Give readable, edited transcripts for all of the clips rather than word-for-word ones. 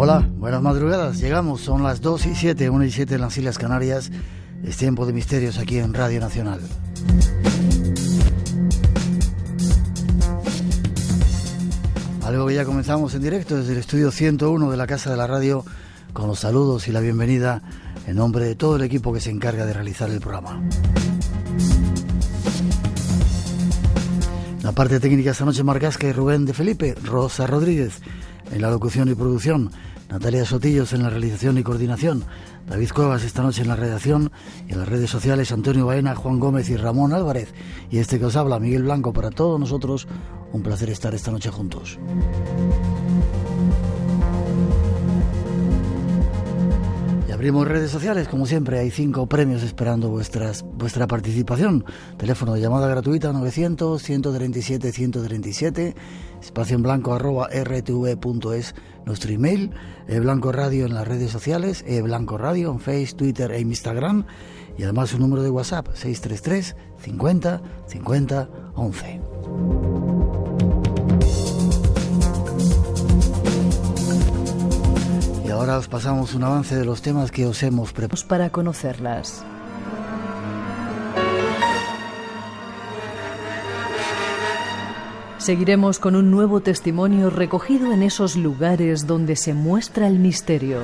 Hola, buenas madrugadas. Llegamos, son las 2:07, 1:07 en las Islas Canarias. Es tiempo de misterios aquí en Radio Nacional. Algo que ya comenzamos en directo desde el estudio 101 de la Casa de la Radio, con los saludos y la bienvenida en nombre de todo el equipo que se encarga de realizar el programa. La parte técnica esta noche, Marcasca y Rubén de Felipe, Rosa Rodríguez en la locución y producción, Natalia Sotillos en la realización y coordinación, David Cuevas esta noche en la redacción, y en las redes sociales Antonio Baena, Juan Gómez y Ramón Álvarez, y este que os habla, Miguel Blanco. Para todos nosotros un placer estar esta noche juntos. Y abrimos redes sociales, como siempre. Hay 5 premios esperando vuestra participación. Teléfono de llamada gratuita 900-137-137, espacio en blanco @rtv.es, nuestro email, Blanco Radio en las redes sociales, Blanco Radio en Facebook, Twitter e Instagram, y además un número de WhatsApp 633 50 50 11. Y ahora os pasamos un avance de los temas que os hemos preparado para conocerlas. Seguiremos con un nuevo testimonio recogido en esos lugares donde se muestra el misterio.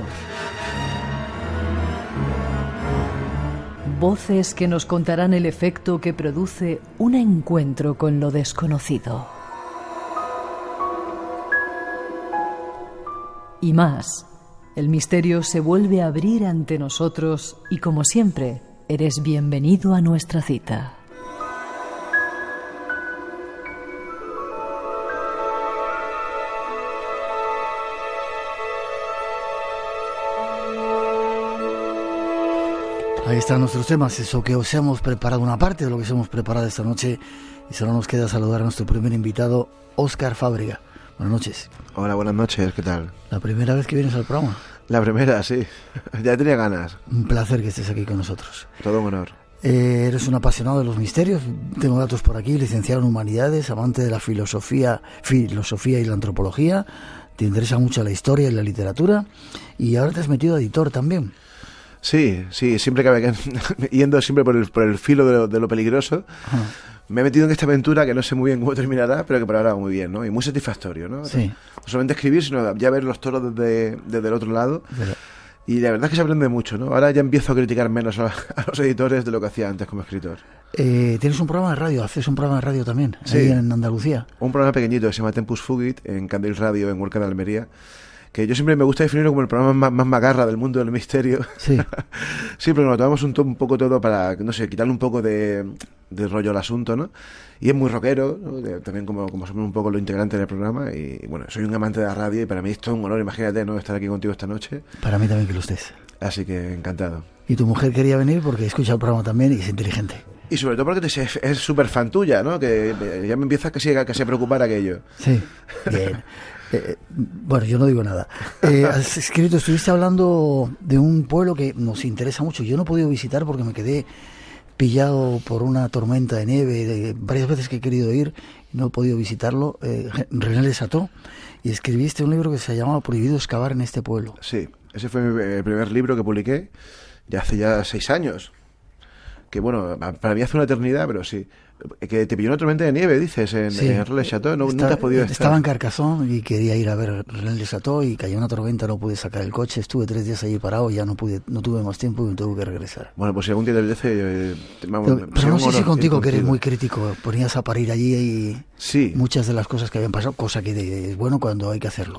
Voces que nos contarán el efecto que produce un encuentro con lo desconocido. Y más, el misterio se vuelve a abrir ante nosotros y, como siempre, eres bienvenido a nuestra cita. Ahí están nuestros temas, eso que os hemos preparado, una parte de lo que os hemos preparado esta noche, y solo nos queda saludar a nuestro primer invitado, Óscar Fábrega. Buenas noches. Hola, buenas noches, ¿qué tal? ¿La primera vez que vienes al programa? La primera, sí. Ya tenía ganas. Un placer que estés aquí con nosotros. Todo un honor. Eres un apasionado de los misterios, tengo datos por aquí, licenciado en Humanidades, amante de la filosofía y la antropología, te interesa mucho la historia y la literatura, y ahora te has metido a editor también. Sí, siempre que yendo siempre por el filo de lo peligroso. Ajá. Me he metido en esta aventura que no sé muy bien cómo terminará, pero que por ahora va muy bien, ¿no? Y muy satisfactorio, ¿no? Sí. No solamente escribir, sino ya ver los toros desde el otro lado. Pero... Y la verdad es que se aprende mucho, ¿no? Ahora ya empiezo a criticar menos a los editores de lo que hacía antes como escritor. Tienes un programa de radio, haces un programa de radio también, sí, ahí en Andalucía. Un programa pequeñito que se llama Tempus Fugit, en Candil Radio, en Huerca de Almería, que yo siempre me gusta definirlo como el programa más macarra del mundo del misterio. Sí. Sí, pero nos tomamos un poco todo para, no sé, quitarle un poco de rollo al asunto, ¿no? Y es muy rockero, ¿no? También como somos un poco lo integrante del programa. Y bueno, soy un amante de la radio y para mí es todo un honor, imagínate, ¿no? Estar aquí contigo esta noche. Para mí también que lo estés. Así que encantado. Y tu mujer quería venir porque escucha el programa también y es inteligente. Y sobre todo porque es súper fan tuya, ¿no? Que ya me empieza casi a preocupar aquello. Sí, bien. Bueno, yo no digo nada. Has escrito, estuviste hablando de un pueblo que nos interesa mucho. Yo no he podido visitar porque me quedé pillado por una tormenta de nieve. Varias veces que he querido ir y no he podido visitarlo. René Les Ató. Y escribiste un libro que se llamaba Prohibido excavar en este pueblo. Sí, ese fue el primer libro que publiqué ya hace 6 años. Que bueno, para mí hace una eternidad, pero sí. Que te pilló una tormenta de nieve, dices, en René Les Ató. No te has podido estar. Estaba en Carcassonne y quería ir a ver René Les Ató y cayó una tormenta, no pude sacar el coche. Estuve 3 días allí parado y ya no tuve más tiempo y me tuve que regresar. Bueno, pues si algún día te apetece... Pero no sé si contigo, que eres muy crítico, ponías a parir allí y sí, muchas de las cosas que habían pasado, cosa que es bueno cuando hay que hacerlo.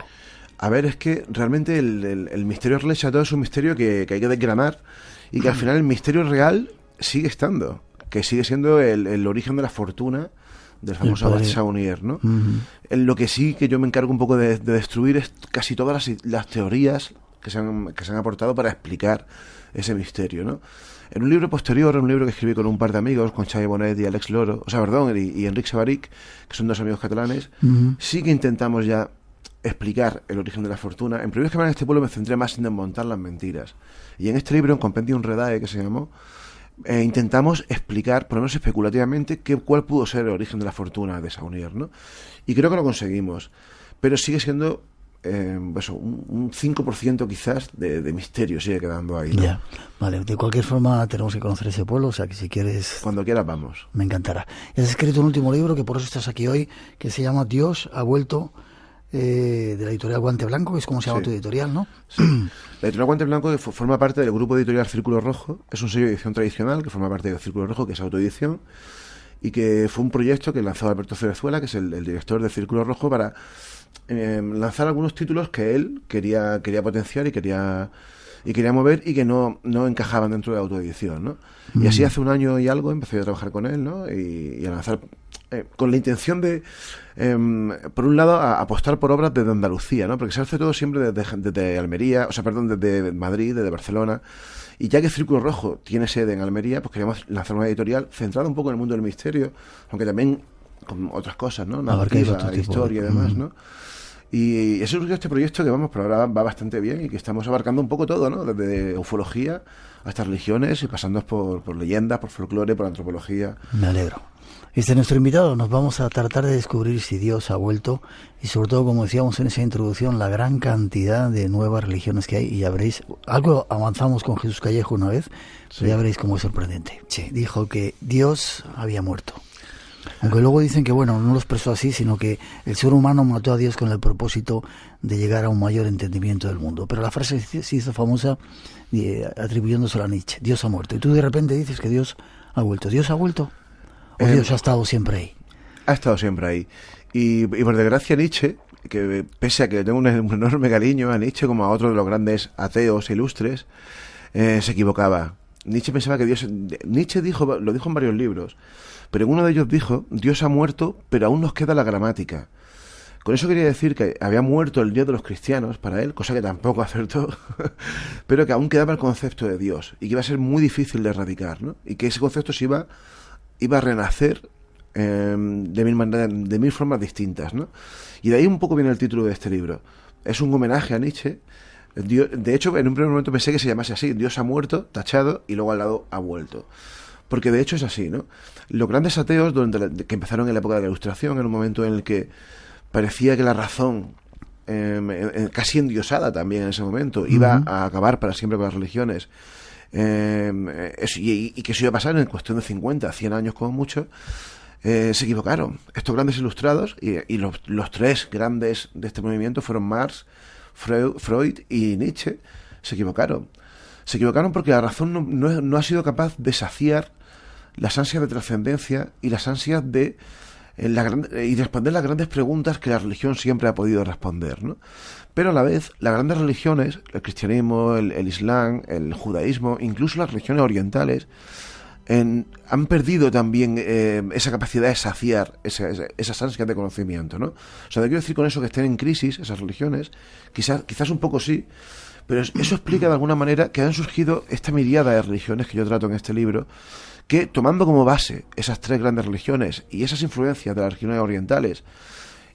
A ver, es que realmente el misterio de René Les Ató es un misterio que hay que desgranar y que al final el misterio real sigue estando, que sigue siendo el origen de la fortuna del famoso Abad Saunier, ¿no? En lo que sí que yo me encargo un poco de destruir es casi todas las teorías que se han aportado para explicar ese misterio, ¿no? En un libro posterior, en un libro que escribí con un par de amigos, con Xavi Bonet y Alex Loro, y Enric Savaric, que son 2 amigos catalanes, sí que intentamos ya explicar el origen de la fortuna. En Prohibido excavar en este pueblo me centré más en desmontar las mentiras. Y en este libro, en Compendium Redae, que se llamó, intentamos explicar, por lo menos especulativamente, cuál pudo ser el origen de la fortuna de Saunier, ¿no? Y creo que lo conseguimos. Pero sigue siendo eso, un 5% quizás de misterio sigue quedando ahí, ¿no? Ya, vale. De cualquier forma tenemos que conocer ese pueblo, o sea que si quieres... Cuando quieras vamos. Me encantará. Y has escrito un último libro, que por eso estás aquí hoy, que se llama Dios ha vuelto, de la editorial Guante Blanco, que es como se llama Sí. tu editorial, ¿no? Sí. La editorial Guante Blanco, que forma parte del grupo editorial Círculo Rojo, es un sello de edición tradicional que forma parte del Círculo Rojo, que es autoedición, y que fue un proyecto que lanzó Alberto Cerezuela, que es el director del Círculo Rojo, para lanzar algunos títulos que él quería potenciar y quería mover y que no encajaban dentro de la autoedición, ¿no? Y así hace un año y algo empecé a trabajar con él, ¿no? Y a lanzar con la intención de, por un lado, a apostar por obras desde Andalucía, ¿no? Porque se hace todo siempre desde Almería, desde Madrid, desde Barcelona. Y ya que Círculo Rojo tiene sede en Almería, pues queríamos lanzar una editorial centrada un poco en el mundo del misterio, aunque también con otras cosas, ¿no? Narrativa, historia y demás, ¿no? Y eso surgió este proyecto que, vamos, por ahora va bastante bien y que estamos abarcando un poco todo, ¿no? Desde ufología hasta religiones y pasando por leyendas, por folclore, por antropología. Me alegro. Este es nuestro invitado. Nos vamos a tratar de descubrir si Dios ha vuelto y, sobre todo, como decíamos en esa introducción, la gran cantidad de nuevas religiones que hay. Y ya veréis, algo avanzamos con Jesús Callejo una vez, Sí. pero ya veréis cómo es sorprendente. Sí, dijo que Dios había muerto. Aunque luego dicen que, bueno, no lo expresó así, sino que el ser humano mató a Dios con el propósito de llegar a un mayor entendimiento del mundo. Pero la frase se hizo famosa atribuyéndosela a Nietzsche. Dios ha muerto. Y tú de repente dices que Dios ha vuelto. ¿Dios ha vuelto? ¿O Dios ha estado siempre ahí? Ha estado siempre ahí. Y por desgracia Nietzsche, que pese a que tengo un enorme cariño a Nietzsche como a otro de los grandes ateos ilustres, se equivocaba. Nietzsche pensaba que Dios... Nietzsche lo dijo en varios libros, pero en uno de ellos dijo: Dios ha muerto, pero aún nos queda la gramática. Con eso quería decir que había muerto el Dios de los cristianos para él, cosa que tampoco acertó, pero que aún quedaba el concepto de Dios y que iba a ser muy difícil de erradicar, ¿no? Y que ese concepto se iba a renacer de mil formas distintas, ¿no? Y de ahí un poco viene el título de este libro. Es un homenaje a Nietzsche. De hecho, en un primer momento pensé que se llamase así: Dios ha muerto, tachado, y luego al lado ha vuelto. Porque de hecho es así, ¿no? Los grandes ateos que empezaron en la época de la Ilustración, en un momento en el que parecía que la razón, casi endiosada también en ese momento, iba a acabar para siempre con las religiones, y que eso iba a pasar en cuestión de 50, 100 años como mucho, se equivocaron. Estos grandes ilustrados, y los tres grandes de este movimiento fueron Marx, Freud y Nietzsche, se equivocaron. Se equivocaron porque la razón no ha sido capaz de saciar las ansias de trascendencia y las ansias de responder las grandes preguntas que la religión siempre ha podido responder, ¿no? Pero a la vez, las grandes religiones, el cristianismo, el islam, el judaísmo, incluso las religiones orientales, han perdido también esa capacidad de saciar esas ansias de conocimiento, ¿no? O sea, no quiero decir con eso que estén en crisis esas religiones, quizás un poco sí, pero eso explica de alguna manera que han surgido esta miriada de religiones que yo trato en este libro, que tomando como base esas tres grandes religiones y esas influencias de las religiones orientales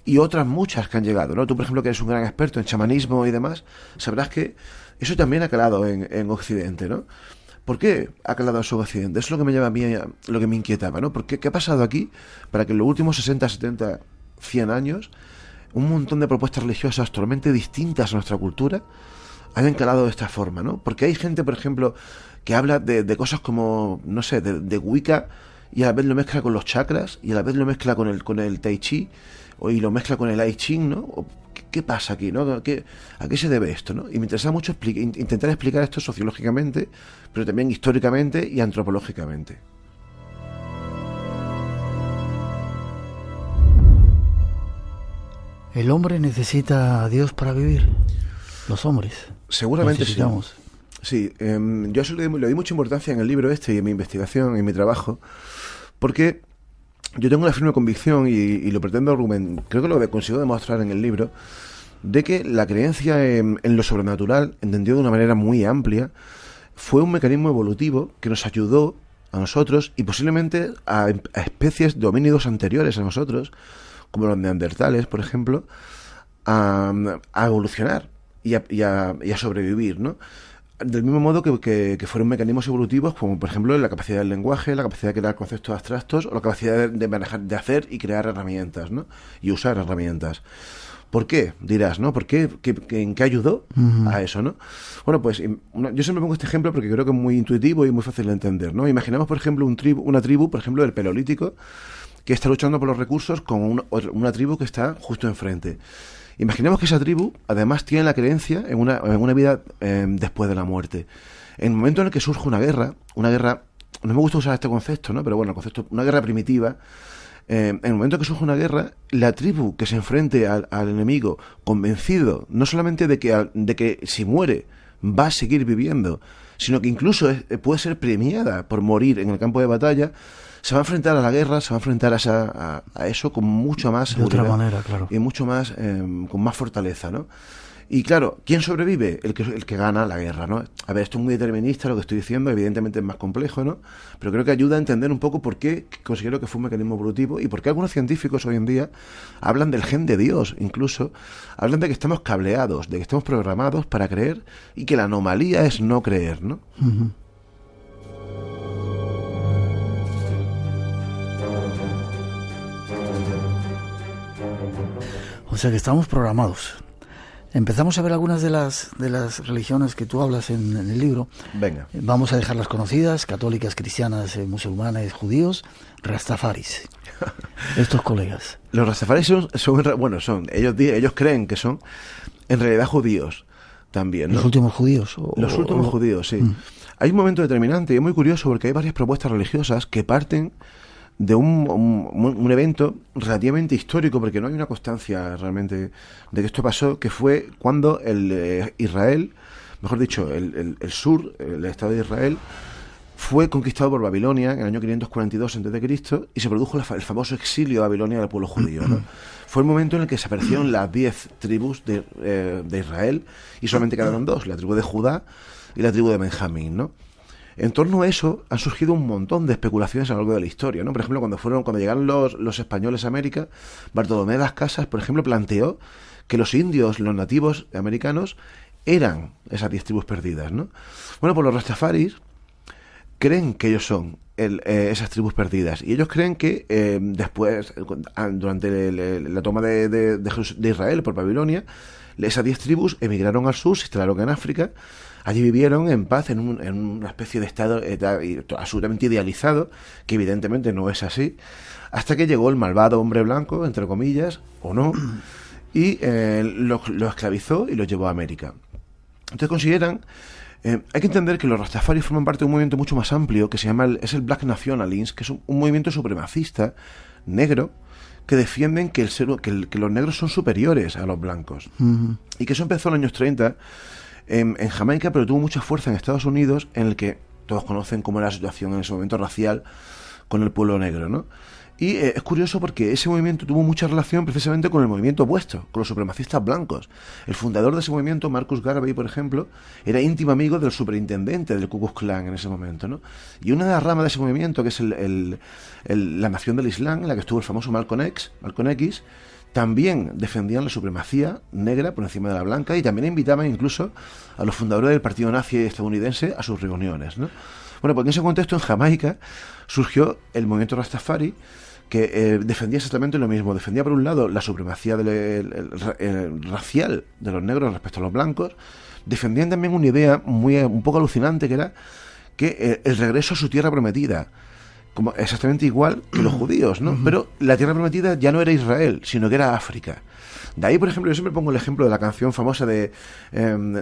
y otras muchas que han llegado, ¿no? Tú, por ejemplo, que eres un gran experto en chamanismo y demás, sabrás que eso también ha calado en Occidente, ¿no? ¿Por qué ha calado eso en Occidente? Eso es lo que me lleva a mí, lo que me inquietaba, ¿no? Porque ¿qué ha pasado aquí para que en los últimos 60, 70, 100 años un montón de propuestas religiosas totalmente distintas a nuestra cultura hayan calado de esta forma, ¿no? Porque hay gente, por ejemplo, que habla de cosas como, no sé, de Wicca, y a la vez lo mezcla con los chakras, y a la vez lo mezcla con el Tai Chi, y lo mezcla con el I Ching, ¿no? ¿Qué pasa aquí, no? ¿A qué se debe esto, no? Y me interesa mucho intentar explicar esto sociológicamente, pero también históricamente y antropológicamente. ¿El hombre necesita a Dios para vivir? Los hombres. Seguramente necesitamos. Sí. Yo eso le di mucha importancia en el libro este y en mi investigación y en mi trabajo, porque yo tengo una firme convicción y lo pretendo argumentar, creo que lo consigo demostrar en el libro, de que la creencia en lo sobrenatural, entendido de una manera muy amplia, fue un mecanismo evolutivo que nos ayudó a nosotros y posiblemente a especies de homínidos anteriores a nosotros, como los neandertales, por ejemplo, a evolucionar y a sobrevivir, ¿no? Del mismo modo que fueron mecanismos evolutivos, como por ejemplo la capacidad del lenguaje, la capacidad de crear conceptos abstractos o la capacidad de manejar, de hacer y crear herramientas, ¿no? Y usar herramientas. ¿Por qué? Dirás, ¿no? ¿Por qué? ¿En qué ayudó a eso, no? Bueno, pues yo siempre pongo este ejemplo porque creo que es muy intuitivo y muy fácil de entender, ¿no? Imaginemos, por ejemplo, una tribu, por ejemplo, del Paleolítico, que está luchando por los recursos con una tribu que está justo enfrente. Imaginemos que esa tribu, además, tiene la creencia en una vida después de la muerte. En el momento en el que surge una guerra, no me gusta usar este concepto, ¿no? Pero bueno, el concepto, una guerra primitiva. En el momento que surge una guerra, la tribu que se enfrente al enemigo, convencido no solamente de que si muere va a seguir viviendo, sino que incluso puede ser premiada por morir en el campo de batalla, se va a enfrentar a la guerra, se va a enfrentar a eso con mucho más seguridad. De otra manera, claro. Y mucho más, con más fortaleza, ¿no? Y claro, ¿quién sobrevive? El que gana la guerra, ¿no? A ver, esto es muy determinista lo que estoy diciendo, evidentemente es más complejo, ¿no? Pero creo que ayuda a entender un poco por qué considero que fue un mecanismo evolutivo y por qué algunos científicos hoy en día hablan del gen de Dios, incluso hablan de que estamos cableados, de que estamos programados para creer y que la anomalía es no creer, ¿no? Uh-huh. O sea que estamos programados. Empezamos a ver algunas de las religiones que tú hablas en el libro. Venga. Vamos a dejarlas conocidas: católicas, cristianas, musulmanes, judíos, rastafaris. Estos colegas. Los rastafaris ellos creen que son en realidad judíos también, ¿no? Los últimos judíos. Los últimos judíos, sí. Hay un momento determinante y es muy curioso porque hay varias propuestas religiosas que parten de un evento relativamente histórico, porque no hay una constancia realmente de que esto pasó, que fue cuando Israel, mejor dicho, el sur, el Estado de Israel, fue conquistado por Babilonia en el año 542 a.C. y se produjo el famoso exilio de Babilonia del pueblo judío, ¿no? Fue el momento en el que se aparecieron las 10 tribus de Israel y solamente quedaron 2, la tribu de Judá y la tribu de Benjamín, ¿no? En torno a eso han surgido un montón de especulaciones a lo largo de la historia, ¿no? Por ejemplo, cuando llegaron los españoles a América, Bartolomé de las Casas, por ejemplo, planteó que los indios, los nativos americanos, eran esas 10 tribus perdidas, ¿no? Bueno, pues los rastafaris creen que ellos son esas tribus perdidas, y ellos creen que después, durante la toma de Israel por Babilonia, esas 10 tribus emigraron al sur, se instalaron en África. Allí vivieron en paz en una especie de estado absolutamente idealizado, que evidentemente no es así, hasta que llegó el malvado hombre blanco, entre comillas, o no, y lo esclavizó y lo llevó a América. Entonces consideran, hay que entender que los rastafaris forman parte de un movimiento mucho más amplio, que es el Black Nationalism, que es un movimiento supremacista negro, que defienden que los negros son superiores a los blancos. Uh-huh. Y que eso empezó en los años 30, en Jamaica, pero tuvo mucha fuerza en Estados Unidos, en el que todos conocen cómo era la situación en ese momento racial con el pueblo negro, ¿no? Y es curioso porque ese movimiento tuvo mucha relación precisamente con el movimiento opuesto, con los supremacistas blancos. El fundador de ese movimiento, Marcus Garvey, por ejemplo, era íntimo amigo del superintendente del Ku Klux Klan en ese momento, ¿no? Y una de las ramas de ese movimiento, que es la nación del Islam, en la que estuvo el famoso Malcolm X, también defendían la supremacía negra por encima de la blanca, y también invitaban incluso a los fundadores del partido nazi estadounidense a sus reuniones, ¿no? Bueno, pues en ese contexto, en Jamaica, surgió el movimiento Rastafari, que defendía exactamente lo mismo. Defendía, por un lado, la supremacía racial de los negros respecto a los blancos. Defendían también una idea un poco alucinante, que era que el regreso a su tierra prometida, como exactamente igual que los judíos, ¿no? Uh-huh. Pero la tierra prometida ya no era Israel, sino que era África. De ahí, por ejemplo, yo siempre pongo el ejemplo de la canción famosa de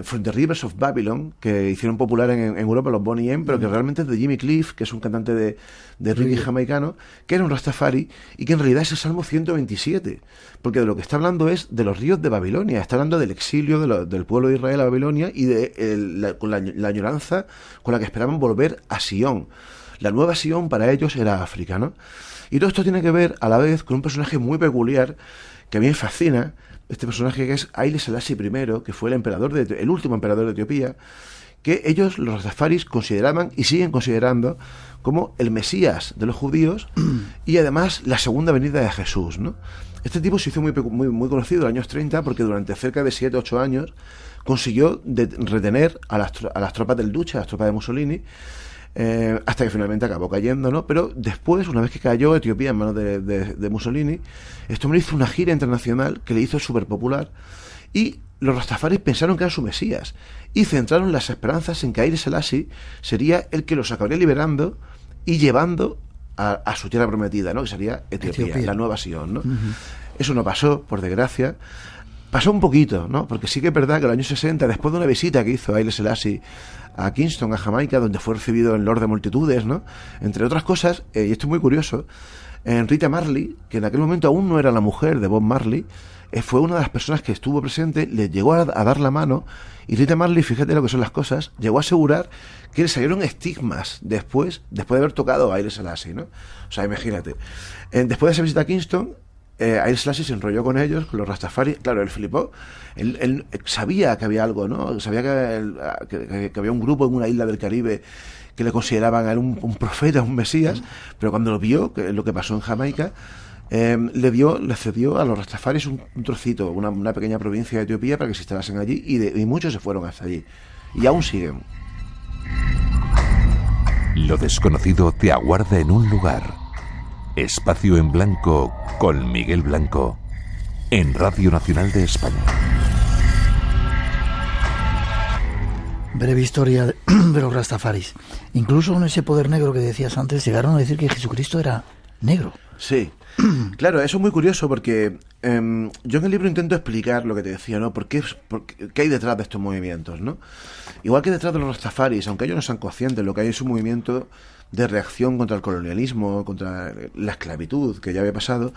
From the Rivers of Babylon, que hicieron popular en Europa los Boney M, pero que realmente es de Jimmy Cliff, que es un cantante de reggae jamaicano, que era un rastafari, y que en realidad es el Salmo 127, porque de lo que está hablando es de los ríos de Babilonia, está hablando del exilio del pueblo de Israel a Babilonia y de la añoranza con la que esperaban volver a Sion. La nueva Sion para ellos era África, ¿no? Y todo esto tiene que ver a la vez con un personaje muy peculiar que a mí me fascina, este personaje que es Haile Selassie I, que fue el último emperador de Etiopía, que ellos, los rastafaris, consideraban y siguen considerando como el Mesías de los judíos y además la segunda venida de Jesús, ¿no? Este tipo se hizo muy conocido en los años 30 porque durante cerca de 7-8 años consiguió retener a las tropas del Duce, a las tropas de Mussolini, hasta que finalmente acabó cayendo, ¿no? Pero después, una vez que cayó Etiopía en manos de Mussolini, este hombre hizo una gira internacional que le hizo súper popular, y los rastafaris pensaron que era su Mesías y centraron las esperanzas en que Haile Selassie sería el que los acabaría liberando y llevando a su tierra prometida, ¿no? Que sería Etiopía. La nueva Sion, ¿no? Eso no pasó, por desgracia. Pasó un poquito, ¿no? Porque sí que es verdad que en los años 60, después de una visita que hizo Haile Selassie a Kingston, a Jamaica, donde fue recibido en Lord de multitudes, ¿no? Entre otras cosas, y esto es muy curioso, Rita Marley, que en aquel momento aún no era la mujer de Bob Marley, fue una de las personas que estuvo presente, le llegó a dar la mano, y Rita Marley, fíjate lo que son las cosas, llegó a asegurar que le salieron estigmas después de haber tocado a Haile Selassie, ¿no? O sea, imagínate. Después de esa visita a Kingston, Haile Selassie se enrolló con ellos, con los Rastafari. Claro, él flipó. Él sabía que había algo, ¿no? Sabía que había un grupo en una isla del Caribe que le consideraban a él un profeta, un mesías, pero cuando lo vio, que es lo que pasó en Jamaica, le cedió a los Rastafaris un trocito, una pequeña provincia de Etiopía para que se instalasen allí, y muchos se fueron hasta allí. Y aún siguen. Lo desconocido te aguarda en un lugar. Espacio en Blanco con Miguel Blanco en Radio Nacional de España. Breve historia de los Rastafaris. Incluso en ese poder negro que decías antes, llegaron a decir que Jesucristo era negro. Sí, claro, eso es muy curioso porque yo en el libro intento explicar lo que te decía, ¿no? ¿Qué hay detrás de estos movimientos, ¿no? Igual que detrás de los Rastafaris, aunque ellos no sean conscientes, lo que hay es un movimiento de reacción contra el colonialismo, contra la esclavitud que ya había pasado.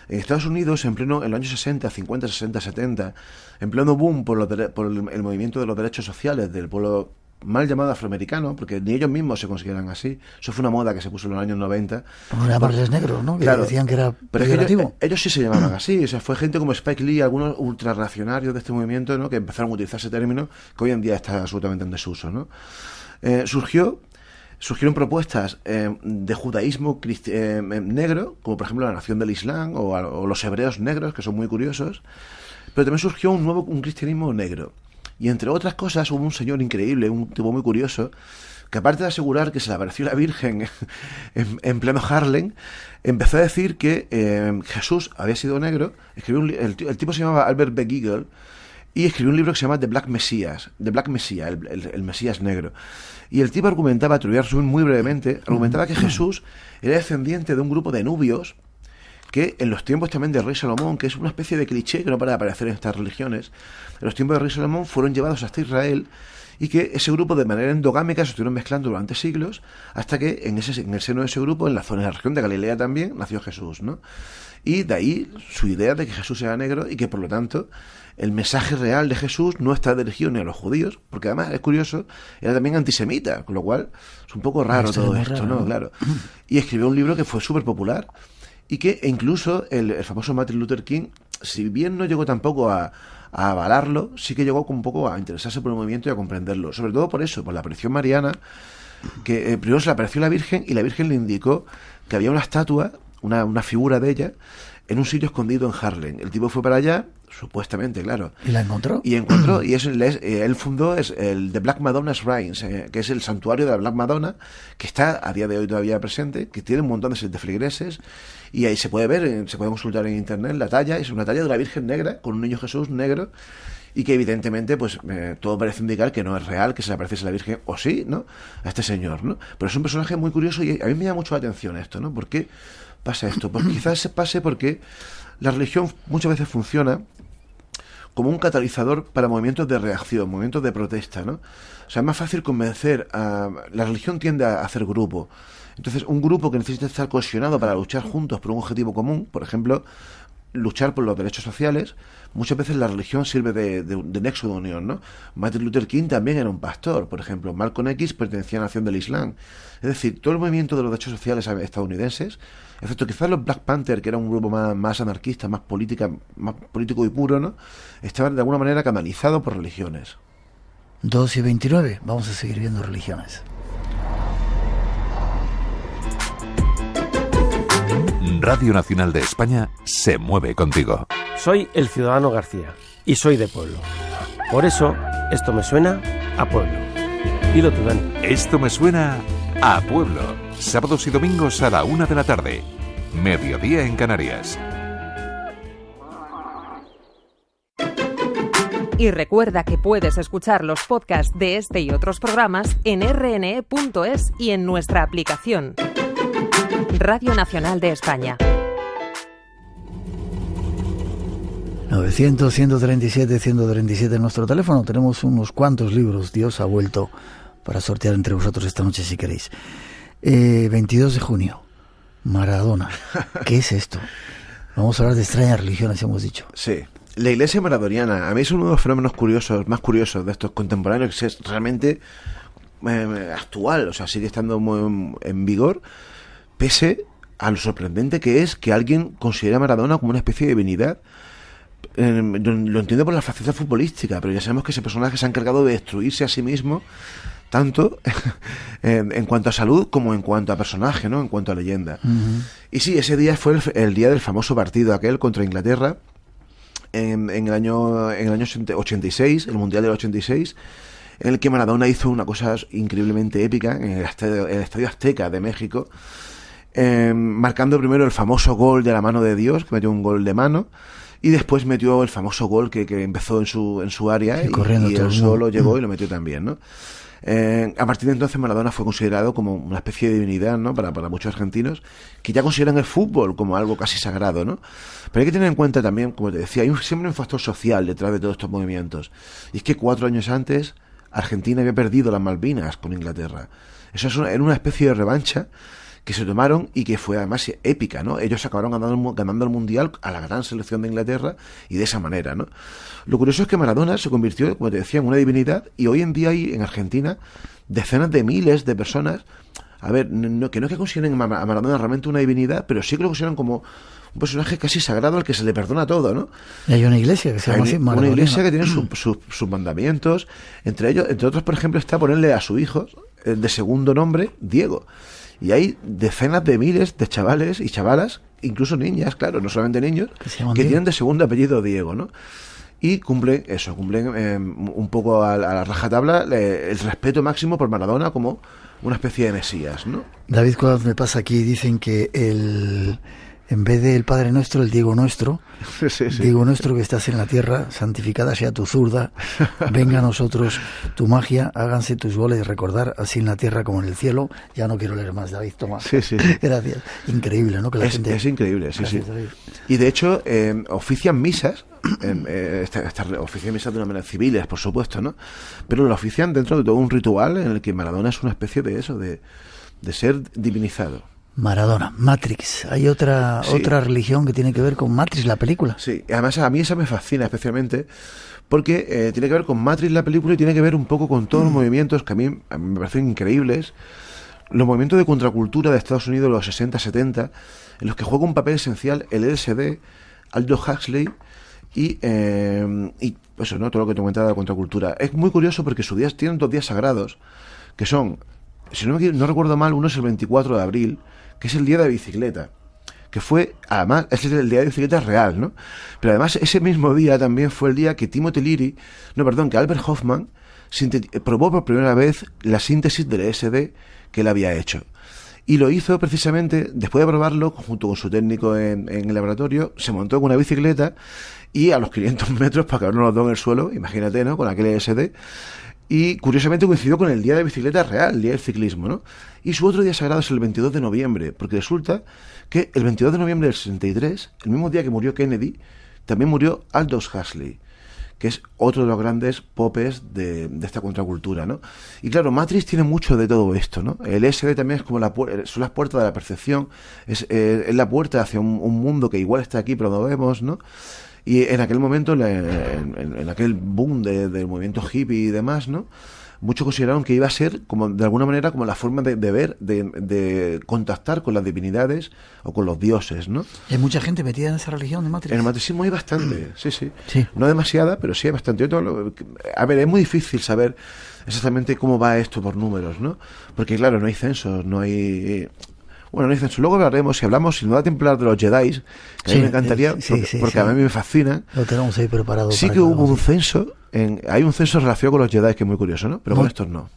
En Estados Unidos, en los años 60, 50, 60, 70, en pleno boom por el movimiento de los derechos sociales del pueblo mal llamado afroamericano, porque ni ellos mismos se consideran así. Eso fue una moda que se puso en los años 90. Por llamarles negros, ¿no? Que claro, decían que era pero peyorativo. Ellos sí se llamaban así. O sea, fue gente como Spike Lee, algunos ultrarreaccionarios de este movimiento, ¿no? Que empezaron a utilizar ese término que hoy en día está absolutamente en desuso, ¿no? Surgieron propuestas de judaísmo negro, como por ejemplo la nación del Islam o los hebreos negros, que son muy curiosos, pero también surgió un cristianismo negro. Y entre otras cosas hubo un señor increíble, un tipo muy curioso, que aparte de asegurar que se le apareció la Virgen en pleno Harlem, empezó a decir que Jesús había sido negro. El tipo se llamaba Albert B. Giegel, y escribió un libro que se llama The Black Messiah, el Mesías negro. Y el tipo argumentaba, te lo voy a resumir muy brevemente, que Jesús era descendiente de un grupo de nubios que en los tiempos también del rey Salomón, que es una especie de cliché que no para de aparecer en estas religiones, en los tiempos del rey Salomón fueron llevados hasta Israel, y que ese grupo de manera endogámica se estuvieron mezclando durante siglos, hasta que en el seno de ese grupo, en la región de Galilea también, nació Jesús, ¿no? Y de ahí su idea de que Jesús era negro y que por lo tanto el mensaje real de Jesús no está dirigido ni a los judíos, porque además es curioso, era también antisemita, con lo cual es un poco raro todo esto, raro, ¿no? Claro. Y escribió un libro que fue súper popular, y que incluso el famoso Martin Luther King, si bien no llegó tampoco a avalarlo, sí que llegó un poco a interesarse por el movimiento y a comprenderlo. Sobre todo por eso, por la aparición mariana, que primero se le apareció la Virgen, y la Virgen le indicó que había una estatua, una figura de ella, en un sitio escondido en Harlem. El tipo fue para allá, supuestamente, claro. ¿Y la encontró? Y él fundó el The Black Madonna Shrines, que es el santuario de la Black Madonna, que está a día de hoy todavía presente, que tiene un montón de feligreses, y ahí se puede ver, se puede consultar en internet la talla. Es una talla de la Virgen negra, con un niño Jesús negro, y que evidentemente pues todo parece indicar que no es real, que se le apareciese la Virgen, o sí, ¿no?, a este señor, ¿no? Pero es un personaje muy curioso, y a mí me llama mucho la atención esto, ¿no? ¿Por qué pasa esto? Pues quizás se pase porque la religión muchas veces funciona como un catalizador para movimientos de reacción, movimientos de protesta, ¿no? O sea, es más fácil convencer la religión tiende a hacer grupo. Entonces, un grupo que necesita estar cohesionado para luchar juntos por un objetivo común, por ejemplo, luchar por los derechos sociales, muchas veces la religión sirve de nexo de unión, ¿no? Martin Luther King también era un pastor, por ejemplo. Malcolm X pertenecía a la nación del Islam. Es decir, todo el movimiento de los derechos sociales estadounidenses, excepto quizás los Black Panther, que era un grupo más anarquista, más político y puro, ¿no?, estaban de alguna manera canalizados por religiones. 2:29, vamos a seguir viendo religiones. Radio Nacional de España se mueve contigo. Soy el ciudadano García y soy de pueblo. Por eso, esto me suena a pueblo. Dilo tú, Dani. Esto me suena A Pueblo, sábados y domingos a la 1 de la tarde. Mediodía en Canarias. Y recuerda que puedes escuchar los podcasts de este y otros programas en rne.es y en nuestra aplicación. Radio Nacional de España. 900, 137, 137 en nuestro teléfono. Tenemos unos cuantos libros. Dios ha vuelto para sortear entre vosotros esta noche si queréis. 22 de junio. Maradona. ¿Qué es esto? Vamos a hablar de extrañas religiones, hemos dicho. Sí. La iglesia maradoniana, a mí es uno de los fenómenos más curiosos de estos contemporáneos, que es realmente actual, o sea, sigue estando muy en vigor, pese a lo sorprendente que es que alguien considere a Maradona como una especie de divinidad. Lo entiendo por la faceta futbolística, pero ya sabemos que ese personaje se ha encargado de destruirse a sí mismo, tanto en cuanto a salud como en cuanto a personaje, ¿no? En cuanto a leyenda. Uh-huh. Y sí, ese día fue el día del famoso partido aquel contra Inglaterra, en el año 86, el Mundial del 86, en el que Maradona hizo una cosa increíblemente épica en el Estadio Azteca de México, marcando primero el famoso gol de la mano de Dios, que metió un gol de mano, y después metió el famoso gol que empezó en su área, y él solo llegó y lo metió también, ¿no? A partir de entonces Maradona fue considerado como una especie de divinidad, ¿no? Para muchos argentinos, que ya consideran el fútbol como algo casi sagrado, ¿no? Pero hay que tener en cuenta también, como te decía, hay siempre un factor social detrás de todos estos movimientos, y es que 4 años antes Argentina había perdido las Malvinas con Inglaterra. Eso era una especie de revancha que se tomaron y que fue además épica, ¿no? Ellos acabaron ganando el Mundial a la gran selección de Inglaterra, y de esa manera, ¿no? Lo curioso es que Maradona se convirtió, como te decía, en una divinidad, y hoy en día hay en Argentina decenas de miles de personas, a ver, que no es que consideren a Maradona realmente una divinidad, pero sí que lo consideran como un personaje casi sagrado al que se le perdona todo, ¿no? Y hay una iglesia que se llama así, Maradona. Una iglesia que tiene sus mandamientos, entre otros, por ejemplo, está ponerle a su hijo de segundo nombre Diego. Y hay decenas de miles de chavales y chavalas, incluso niñas, claro, no solamente niños, que tienen de segundo apellido Diego, ¿no? Y cumplen un poco a la rajatabla el respeto máximo por Maradona como una especie de mesías, ¿no? David Cuadras me pasa aquí, dicen que en vez del Padre Nuestro, el Diego Nuestro, sí. Diego Nuestro que estás en la tierra, santificada sea tu zurda, venga a nosotros tu magia, háganse tus goles, recordar, así en la tierra como en el cielo. Ya no quiero leer más, David, toma. Sí. Gracias. Increíble, ¿no? Que la gente... Es increíble, sí. Gracias, David. Y de hecho, ofician misas, ofician misas de una manera civiles, por supuesto, ¿no? Pero lo ofician dentro de todo un ritual en el que Maradona es una especie de eso, de ser divinizado. Maradona, Matrix. Hay otra religión que tiene que ver con Matrix, la película. Sí, además a mí esa me fascina especialmente porque tiene que ver con Matrix, la película, y tiene que ver un poco con todos los movimientos que a mí me parecen increíbles. Los movimientos de contracultura de Estados Unidos de los 60-70, en los que juega un papel esencial el LSD, Aldous Huxley y eso, ¿no? Todo lo que te comentaba de la contracultura. Es muy curioso porque sus días tienen 2 días sagrados, que son, si no recuerdo mal, uno es el 24 de abril, que es el día de la bicicleta, que fue, además, ese es el día de la bicicleta real, ¿no? Pero además ese mismo día también fue el día que que Albert Hoffman probó por primera vez la síntesis del LSD que él había hecho. Y lo hizo precisamente, después de probarlo, junto con su técnico en el laboratorio, se montó en una bicicleta y a los 500 metros, para cabernos los dos en el suelo, imagínate, ¿no? Con aquel LSD. Y curiosamente coincidió con el día de la bicicleta real, el día del ciclismo, ¿no? Y su otro día sagrado es el 22 de noviembre, porque resulta que el 22 de noviembre del 63, el mismo día que murió Kennedy, también murió Aldous Huxley, que es otro de los grandes popes de esta contracultura, ¿no? Y claro, Matrix tiene mucho de todo esto, ¿no? El SD también es como son las puertas de la percepción, es la puerta hacia un mundo que igual está aquí, pero no vemos, ¿no? Y en aquel momento, en aquel boom del movimiento hippie y demás, ¿no? Muchos consideraron que iba a ser, como de alguna manera, como la forma de ver, de contactar con las divinidades o con los dioses, ¿no? ¿Hay mucha gente metida en esa religión de Matrix? En el matrixismo hay bastante, sí. No demasiada, pero sí hay bastante. A ver, es muy difícil saber exactamente cómo va esto por números, ¿no? Porque claro, no hay censos, no hay censos. Luego hablaremos, si hablamos, si nos da tiempo de los Jedi, que a mí me encantaría, porque a mí me fascina. Lo tenemos ahí preparado. Sí que hubo un censo, hay un censo relacionado con los Jedi que es muy curioso, ¿no? Pero con estos no.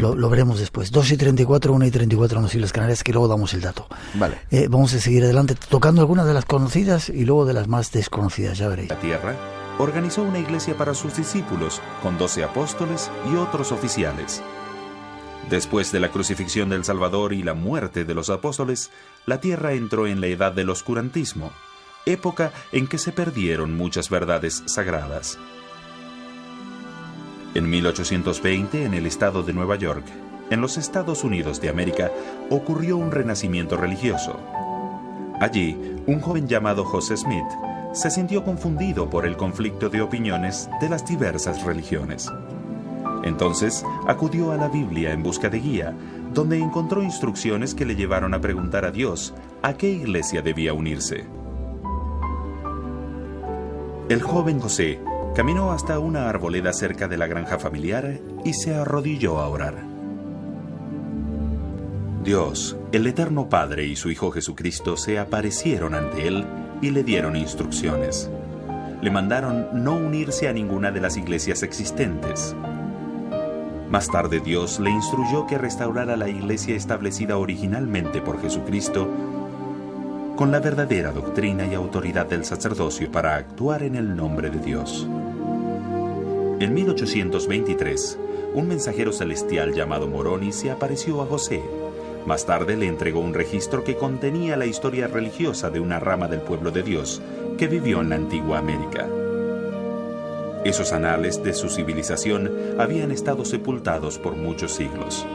lo veremos después. 2:34, 1:34 en las Islas Canarias, que luego damos el dato. Vale. Vamos a seguir adelante tocando algunas de las conocidas y luego de las más desconocidas, ya veréis. La tierra organizó una iglesia para sus discípulos, con 12 apóstoles y otros oficiales. Después de la crucifixión del Salvador y la muerte de los apóstoles, la tierra entró en la edad del oscurantismo, época en que se perdieron muchas verdades sagradas. En 1820, en el estado de Nueva York, en los Estados Unidos de América, ocurrió un renacimiento religioso. Allí, un joven llamado José Smith se sintió confundido por el conflicto de opiniones de las diversas religiones. Entonces, acudió a la Biblia en busca de guía, donde encontró instrucciones que le llevaron a preguntar a Dios a qué iglesia debía unirse. El joven José caminó hasta una arboleda cerca de la granja familiar y se arrodilló a orar. Dios, el Eterno Padre y su Hijo Jesucristo se aparecieron ante él y le dieron instrucciones. Le mandaron no unirse a ninguna de las iglesias existentes. Más tarde Dios le instruyó que restaurara la iglesia establecida originalmente por Jesucristo con la verdadera doctrina y autoridad del sacerdocio para actuar en el nombre de Dios. En 1823, un mensajero celestial llamado Moroni se apareció a José. Más tarde le entregó un registro que contenía la historia religiosa de una rama del pueblo de Dios que vivió en la antigua América. Esos anales de su civilización habían estado sepultados por muchos siglos.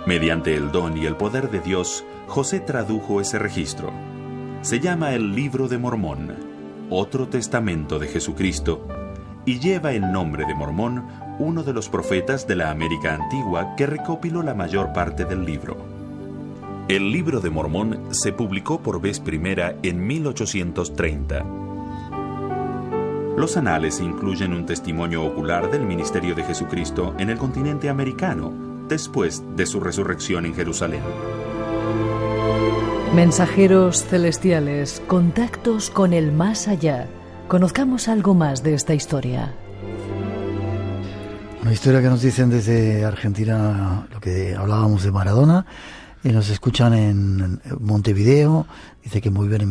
Mediante el don y el poder de Dios, José tradujo ese registro. Se llama el Libro de Mormón, otro testamento de Jesucristo, y lleva el nombre de Mormón, uno de los profetas de la América antigua que recopiló la mayor parte del libro. El Libro de Mormón se publicó por vez primera en 1830. Los anales incluyen un testimonio ocular del ministerio de Jesucristo en el continente americano, después de su resurrección en Jerusalén. Mensajeros celestiales, contactos con el más allá. Conozcamos algo más de esta historia. Una historia que nos dicen desde Argentina, lo que hablábamos de Maradona, y nos escuchan en Montevideo. Dice que muy buen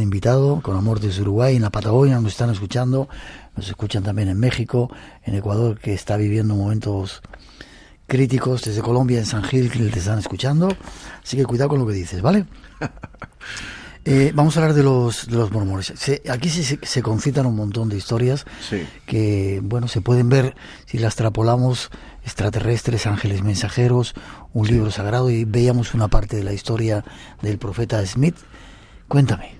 invitado, con amor desde Uruguay, en la Patagonia nos están escuchando. Nos escuchan también en México, en Ecuador, que está viviendo momentos críticos, desde Colombia, en San Gil, que te están escuchando. Así que cuidado con lo que dices, ¿vale? Vamos a hablar de los mormones. Aquí se concitan un montón de historias, sí, que, bueno, se pueden ver si las extrapolamos: extraterrestres, ángeles mensajeros, un sí, libro sagrado, y veíamos una parte de la historia del profeta Smith. Cuéntame.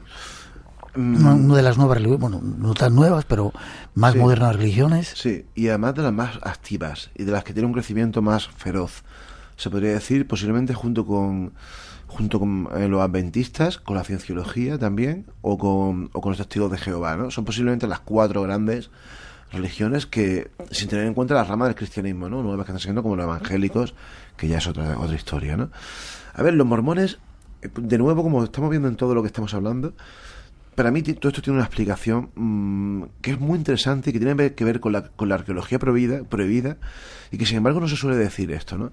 Una de las nuevas religiones, bueno, no tan nuevas, pero más sí, modernas religiones. Sí, y además de las más activas y de las que tienen un crecimiento más feroz. Se podría decir, posiblemente junto con los adventistas, con la cienciología también, o con los testigos de Jehová, ¿no? Son posiblemente las 4 grandes religiones que, sin tener en cuenta la rama del cristianismo, ¿no? Nuevas que están siendo como los evangélicos, que ya es otra historia, ¿no? A ver, los mormones, de nuevo, como estamos viendo en todo lo que estamos hablando, para mí todo esto tiene una explicación que es muy interesante y que tiene que ver con la arqueología prohibida, y que sin embargo no se suele decir esto, ¿no?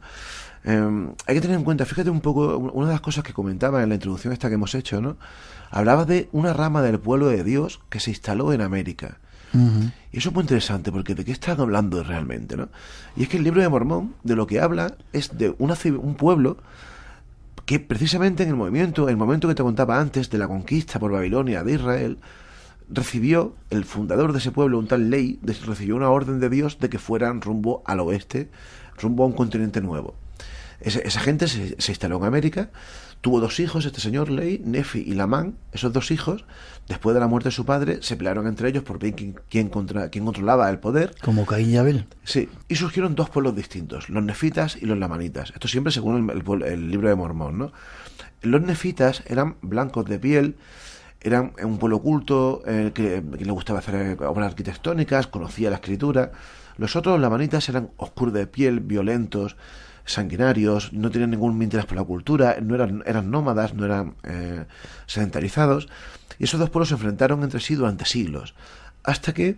Hay que tener en cuenta, fíjate un poco, una de las cosas que comentaba en la introducción esta que hemos hecho, ¿no? Hablaba de una rama del pueblo de Dios que se instaló en América. Uh-huh. Y eso es muy interesante, porque ¿de qué están hablando realmente, no? Y es que el Libro de Mormón, de lo que habla, es de un pueblo que precisamente en el momento que te contaba antes de la conquista por Babilonia de Israel, recibió el fundador de ese pueblo, un tal Ley, recibió una orden de Dios de que fueran rumbo al oeste, rumbo a un continente nuevo. Esa gente se instaló en América, tuvo 2 hijos, este señor Ley, Nefi y Lamán. Esos 2 hijos, después de la muerte de su padre, se pelearon entre ellos por ver quién controlaba el poder. Como Caín y Abel. Sí, y surgieron 2 pueblos distintos, los nefitas y los lamanitas. Esto siempre según el Libro de Mormón, ¿no? Los nefitas eran blancos de piel, eran un pueblo culto, que le gustaba hacer obras arquitectónicas, conocía la escritura. Los otros, los lamanitas, eran oscuros de piel, violentos, sanguinarios, no tenían ningún interés por la cultura, eran nómadas, no eran sedentarizados, y esos 2 pueblos se enfrentaron entre sí durante siglos, hasta que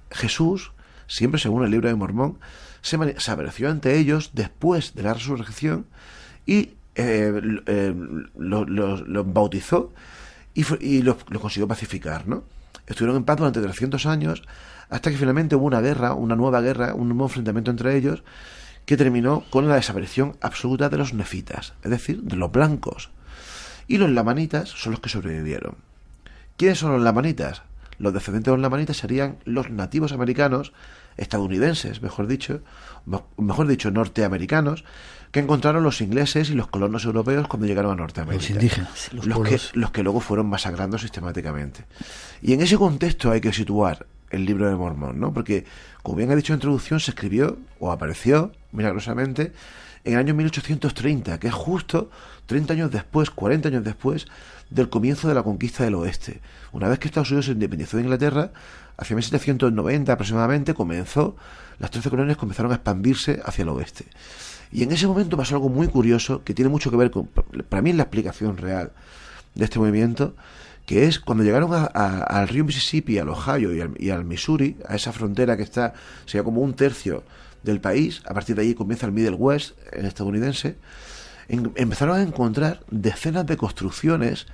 Jesús siempre según el libro de Mormón, se apareció ante ellos después de la resurrección y los bautizó y los consiguió pacificar, ¿no? Estuvieron en paz durante 300 años hasta que finalmente hubo una guerra, una nueva guerra, un nuevo enfrentamiento entre ellos que terminó con la desaparición absoluta de los nefitas, es decir, de los blancos. Y los lamanitas son los que sobrevivieron. ¿Quiénes son los lamanitas? Los descendientes de los lamanitas serían los nativos americanos, estadounidenses, mejor dicho, norteamericanos, que encontraron los ingleses y los colonos europeos cuando llegaron a Norteamérica. Los indígenas, los que luego fueron masacrando sistemáticamente. Y en ese contexto hay que situar el libro de Mormón, ¿no? Porque, como bien ha dicho en introducción, se escribió o apareció milagrosamente en el año 1830, que es justo 30 años después, 40 años después del comienzo de la conquista del oeste. Una vez que Estados Unidos se independizó de Inglaterra, hacia 1790 aproximadamente, las 13 colonias comenzaron a expandirse hacia el oeste. Y en ese momento pasó algo muy curioso que tiene mucho que ver con, para mí, la explicación real de este movimiento, que es cuando llegaron al río Mississippi, al Ohio y al Missouri, a esa frontera que sería como un tercio del país. A partir de allí comienza el Middle West estadounidense. Empezaron a encontrar decenas de construcciones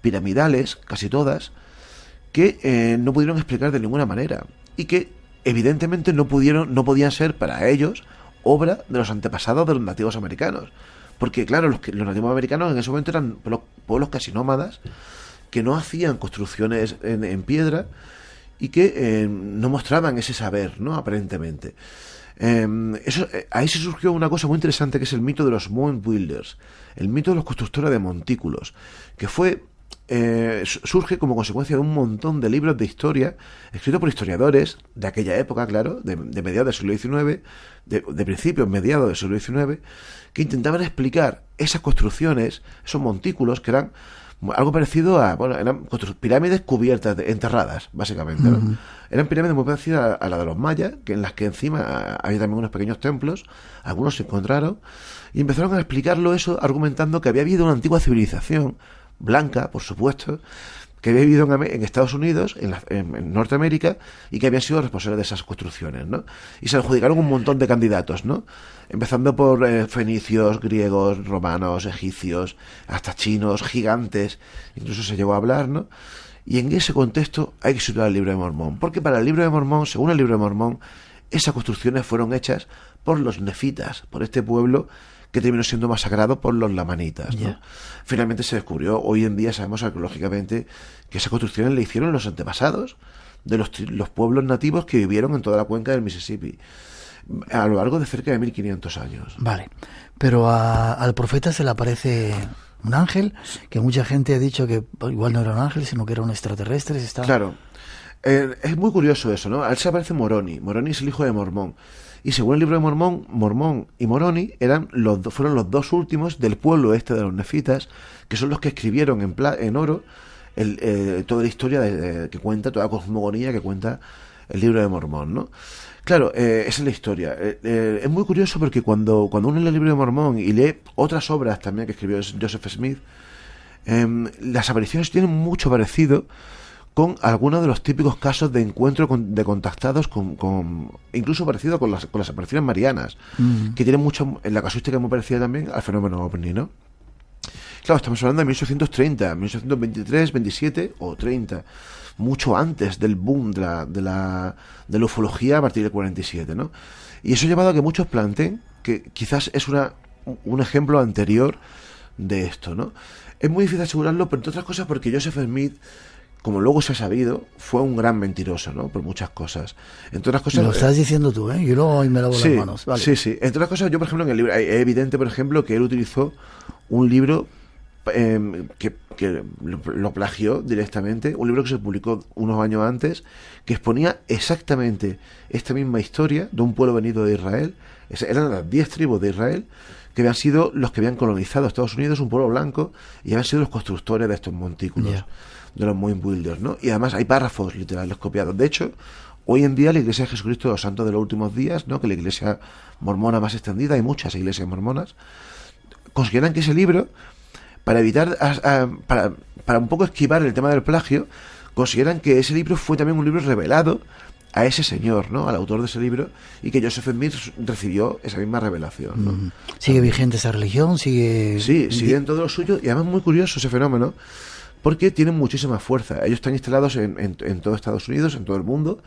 piramidales, casi todas, que no pudieron explicar de ninguna manera y que evidentemente no podían ser para ellos obra de los antepasados de los nativos americanos, porque claro, los nativos americanos en ese momento eran pueblos casi nómadas que no hacían construcciones en piedra y que no mostraban ese saber, ¿no? Aparentemente. Ahí se surgió una cosa muy interesante, que es el mito de los mound builders, el mito de los constructores de montículos, que surge como consecuencia de un montón de libros de historia escritos por historiadores de aquella época, claro, de mediados del siglo XIX, de principios, mediados del siglo XIX, que intentaban explicar esas construcciones, esos montículos, que eran algo parecido eran pirámides cubiertas, enterradas, básicamente, ¿no? Uh-huh. Eran pirámides muy parecidas a la de los mayas, en las que encima había también unos pequeños templos, algunos se encontraron, y empezaron a explicarlo eso argumentando que había habido una antigua civilización, blanca, por supuesto, que había vivido en Estados Unidos, en Norteamérica, y que habían sido responsables de esas construcciones, ¿no? Y se adjudicaron un montón de candidatos, ¿no? Empezando por fenicios, griegos, romanos, egipcios, hasta chinos, gigantes, incluso se llegó a hablar, ¿no? Y en ese contexto hay que situar el libro de Mormón, porque para el libro de Mormón, según el libro de Mormón, esas construcciones fueron hechas por los nefitas, por este pueblo que terminó siendo masacrado por los lamanitas, ¿no? Yeah. Finalmente se descubrió, hoy en día sabemos arqueológicamente, que esas construcciones le hicieron los antepasados de los pueblos nativos que vivieron en toda la cuenca del Mississippi a lo largo de cerca de 1500 años. Vale, pero al profeta se le aparece un ángel, que mucha gente ha dicho que igual no era un ángel, sino que era un extraterrestre. Claro, es muy curioso eso, ¿no? A él se aparece Moroni. Moroni es el hijo de Mormón. Y según el libro de Mormón, Mormón y Moroni fueron los dos últimos del pueblo este de los nefitas, que son los que escribieron en oro toda la historia que cuenta, toda la cosmogonía que cuenta el libro de Mormón, ¿no? Claro, esa es la historia. Es muy curioso porque cuando uno lee el libro de Mormón y lee otras obras también que escribió Joseph Smith, las apariciones tienen mucho parecido con algunos de los típicos casos de encuentro de contactados incluso parecido con las apariciones marianas, que tienen mucho, en la casuística muy parecida también al fenómeno ovni, ¿no? Claro, estamos hablando de 1830, 1823, 27 o 30, mucho antes del boom de la ufología a partir del 47, ¿no? Y eso ha llevado a que muchos planteen que quizás es un ejemplo anterior de esto, ¿no? Es muy difícil asegurarlo, pero entre otras cosas porque Joseph Smith, como luego se ha sabido, fue un gran mentiroso, ¿no? Por muchas cosas. Entre otras cosas, lo estás diciendo tú, ¿eh? Yo luego me lavo las manos. Vale. Sí. Entre otras cosas, yo, por ejemplo, en el libro, es evidente, por ejemplo, que él utilizó un libro que lo plagió directamente, un libro que se publicó unos años antes, que exponía exactamente esta misma historia de un pueblo venido de Israel. Eran las 10 tribus de Israel, que habían sido los que habían colonizado Estados Unidos, un pueblo blanco, y habían sido los constructores de estos montículos. Yeah. De los mound builders, ¿no? Y además hay párrafos literales copiados. De hecho, hoy en día la Iglesia de Jesucristo de los Santos de los Últimos Días, ¿no? Que la Iglesia mormona más extendida, hay muchas iglesias mormonas, consideran que ese libro, para evitar, para un poco esquivar el tema del plagio, consideran que ese libro fue también un libro revelado a ese señor, ¿no? Al autor de ese libro, y que Joseph Smith recibió esa misma revelación, ¿no? ¿Sigue vigente esa religión? Sí, sigue en todo lo suyo, y además muy curioso ese fenómeno, porque tienen muchísima fuerza. Ellos están instalados en todo Estados Unidos, en todo el mundo,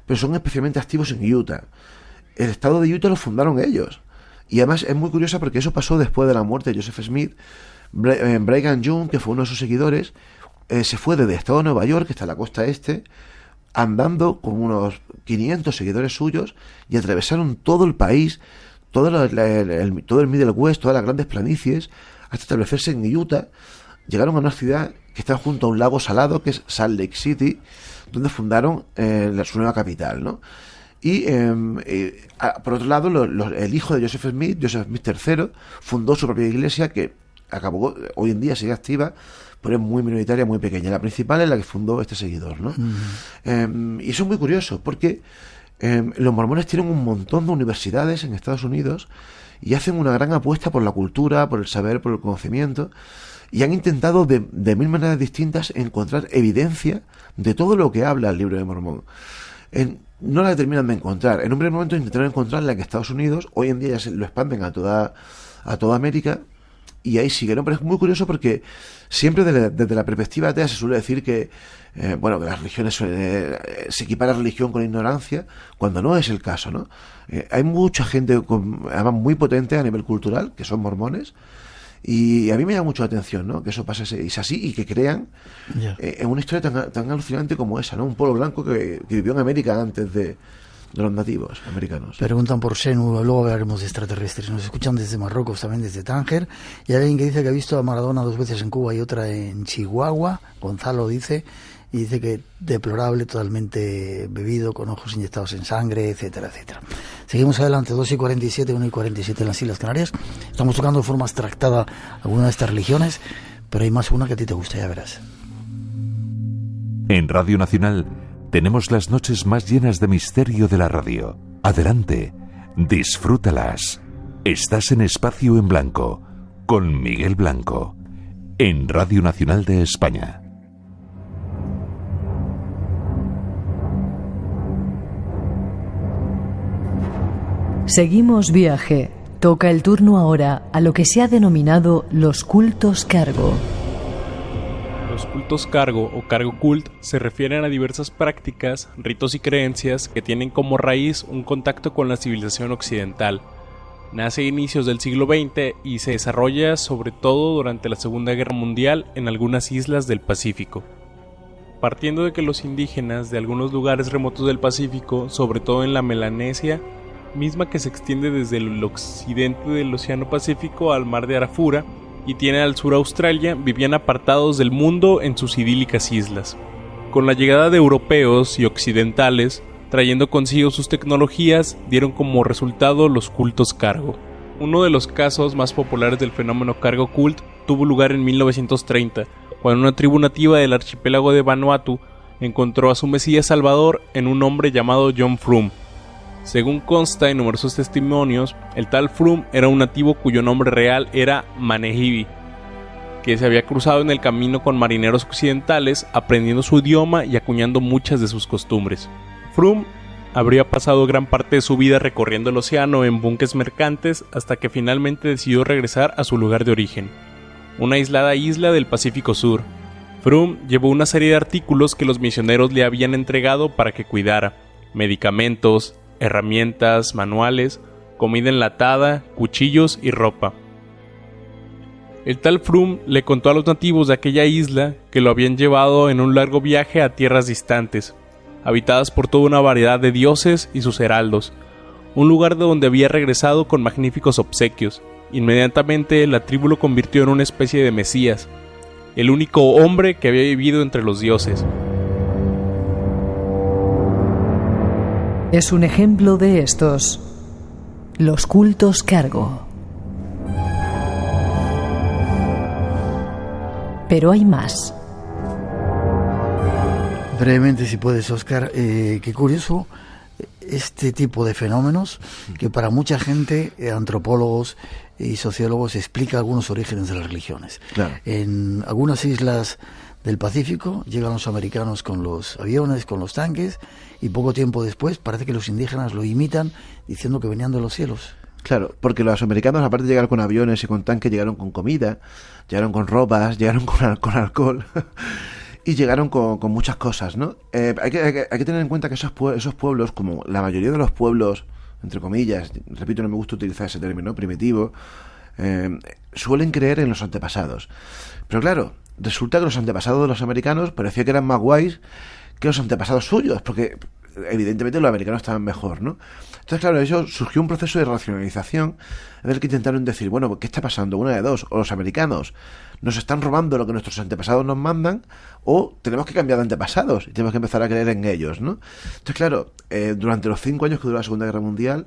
pero son especialmente activos en Utah. El estado de Utah lo fundaron ellos. Y además es muy curioso porque eso pasó después de la muerte de Joseph Smith. Brigham Young, que fue uno de sus seguidores, se fue desde el estado de Nueva York, que está en la costa este, andando con unos 500 seguidores suyos, y atravesaron todo el país, todo el Middle West, todas las grandes planicies, hasta establecerse en Utah. Llegaron a una ciudad que está junto a un lago salado, que es Salt Lake City, donde fundaron su nueva capital, ¿no? Y por otro lado, el hijo de Joseph Smith III, fundó su propia iglesia, que acabó, hoy en día sigue activa, pero es muy minoritaria, muy pequeña. La principal es la que fundó este seguidor, ¿no? Y eso es muy curioso, porque los mormones tienen un montón de universidades en Estados Unidos y hacen una gran apuesta por la cultura, por el saber, por el conocimiento, y han intentado de mil maneras distintas encontrar evidencia de todo lo que habla el libro de Mormón. No la terminan de encontrar. En un primer momento intentaron encontrarla en Estados Unidos, hoy en día ya lo expanden a toda América, y ahí sigue, ¿no? Pero es muy curioso porque siempre desde la perspectiva atea se suele decir que que las religiones se equipara religión con ignorancia, cuando no es el caso, ¿no? Hay mucha gente además muy potente a nivel cultural, que son mormones, y a mí me llama mucho la atención, ¿no? Que eso pase, es así, y que crean en una historia tan alucinante como esa, ¿no? Un pueblo blanco que vivió en América antes de los nativos americanos. Preguntan por Xenu, luego hablaremos de extraterrestres. Nos escuchan desde Marruecos, también desde Tánger, y hay alguien que dice que ha visto a Maradona 2 veces en Cuba y otra en Chihuahua. Gonzalo dice, y dice que deplorable, totalmente bebido, con ojos inyectados en sangre, etcétera, etcétera. Seguimos adelante, 2:47, 1:47 en las Islas Canarias. Estamos tocando de forma abstractada alguna de estas religiones, pero hay más una que a ti te gusta, ya verás. En Radio Nacional tenemos las noches más llenas de misterio de la radio. Adelante, disfrútalas. Estás en Espacio en Blanco, con Miguel Blanco, en Radio Nacional de España. Seguimos viaje. Toca el turno ahora a lo que se ha denominado los cultos cargo. Los cultos cargo o cargo cult se refieren a diversas prácticas, ritos y creencias que tienen como raíz un contacto con la civilización occidental. Nace a inicios del siglo XX y se desarrolla sobre todo durante la Segunda Guerra Mundial en algunas islas del Pacífico. Partiendo de que los indígenas de algunos lugares remotos del Pacífico, sobre todo en la Melanesia, misma que se extiende desde el occidente del Océano Pacífico al mar de Arafura y tiene al sur Australia, vivían apartados del mundo en sus idílicas islas. Con la llegada de europeos y occidentales, trayendo consigo sus tecnologías, dieron como resultado los cultos cargo. Uno de los casos más populares del fenómeno cargo cult tuvo lugar en 1930, cuando una tribu nativa del archipiélago de Vanuatu encontró a su mesías salvador en un hombre llamado John Frum. Según consta en numerosos testimonios, el tal Frum era un nativo cuyo nombre real era Manehibi, que se había cruzado en el camino con marineros occidentales, aprendiendo su idioma y acuñando muchas de sus costumbres. Frum habría pasado gran parte de su vida recorriendo el océano en buques mercantes hasta que finalmente decidió regresar a su lugar de origen, una aislada isla del Pacífico Sur. Frum llevó una serie de artículos que los misioneros le habían entregado para que cuidara: medicamentos, herramientas, manuales, comida enlatada, cuchillos y ropa. El tal Frum le contó a los nativos de aquella isla que lo habían llevado en un largo viaje a tierras distantes, habitadas por toda una variedad de dioses y sus heraldos, un lugar de donde había regresado con magníficos obsequios. Inmediatamente la tribu lo convirtió en una especie de mesías, el único hombre que había vivido entre los dioses. Es un ejemplo de estos, los cultos cargo. Pero hay más. Brevemente, si puedes, Óscar, qué curioso este tipo de fenómenos que para mucha gente, antropólogos y sociólogos, explica algunos orígenes de las religiones. Claro. En algunas islas del Pacífico, llegan los americanos con los aviones, con los tanques, y poco tiempo después parece que los indígenas lo imitan diciendo que venían de los cielos. Claro, porque los americanos, aparte de llegar con aviones y con tanques, llegaron con comida, llegaron con ropas, llegaron con alcohol y llegaron con muchas cosas, ¿no? Hay que tener en cuenta que esos pueblos, como la mayoría de los pueblos, entre comillas, repito, no me gusta utilizar ese término, primitivo, suelen creer en los antepasados. Pero claro, resulta que los antepasados de los americanos parecía que eran más guays que los antepasados suyos, porque evidentemente los americanos estaban mejor, ¿no? Entonces, claro, eso surgió un proceso de racionalización en el que intentaron decir, bueno, ¿qué está pasando? Una de dos, o los americanos nos están robando lo que nuestros antepasados nos mandan, o tenemos que cambiar de antepasados y tenemos que empezar a creer en ellos, ¿no? Entonces, claro, durante los 5 años que duró la Segunda Guerra Mundial,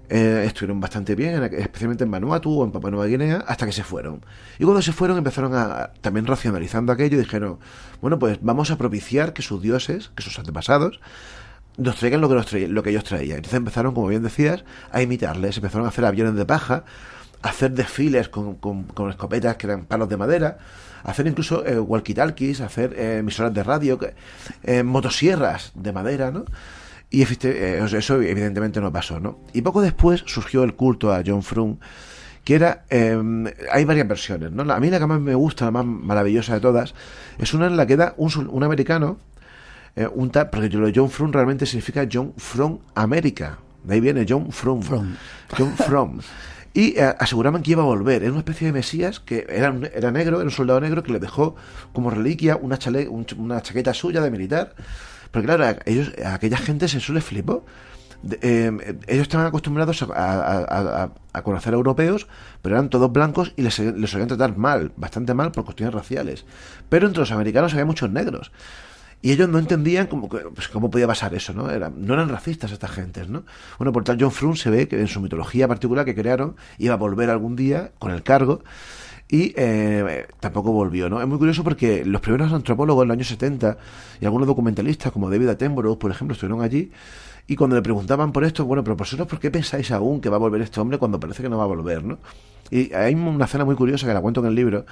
estuvieron bastante bien, especialmente en Vanuatu o en Papua Nueva Guinea, hasta que se fueron. Y cuando se fueron empezaron también racionalizando aquello y dijeron, bueno, pues vamos a propiciar que sus dioses, que sus antepasados, nos traigan lo que ellos traían. Entonces empezaron, como bien decías, a imitarles. Empezaron a hacer aviones de paja, a hacer desfiles con escopetas que eran palos de madera, a hacer incluso walkie-talkies, a hacer emisoras de radio, motosierras de madera, ¿no? Y eso evidentemente no pasó, ¿no? Y poco después surgió el culto a John Frum, que era... hay varias versiones, ¿no? A mí la que más me gusta, la más maravillosa de todas, es una en la que da un americano, porque lo de John Frum realmente significa John from America. De ahí viene John Frum. John Frum. Y aseguraban que iba a volver. Era una especie de mesías que era negro, era un soldado negro que le dejó como reliquia una chaqueta suya de militar. Porque claro, a aquella gente se les flipó. Ellos estaban acostumbrados a conocer a europeos, pero eran todos blancos y les solían tratar mal, bastante mal por cuestiones raciales. Pero entre los americanos había muchos negros. Y ellos no entendían cómo podía pasar eso, ¿no? No eran racistas estas gentes, ¿no? Bueno, por tal, John Frum se ve que en su mitología particular que crearon iba a volver algún día con el cargo y tampoco volvió, ¿no? Es muy curioso porque los primeros antropólogos en los años 70 y algunos documentalistas como David Attenborough, por ejemplo, estuvieron allí y cuando le preguntaban por esto, bueno, pero vosotros, ¿por qué pensáis aún que va a volver este hombre cuando parece que no va a volver, ¿no? Y hay una escena muy curiosa que la cuento en el libro,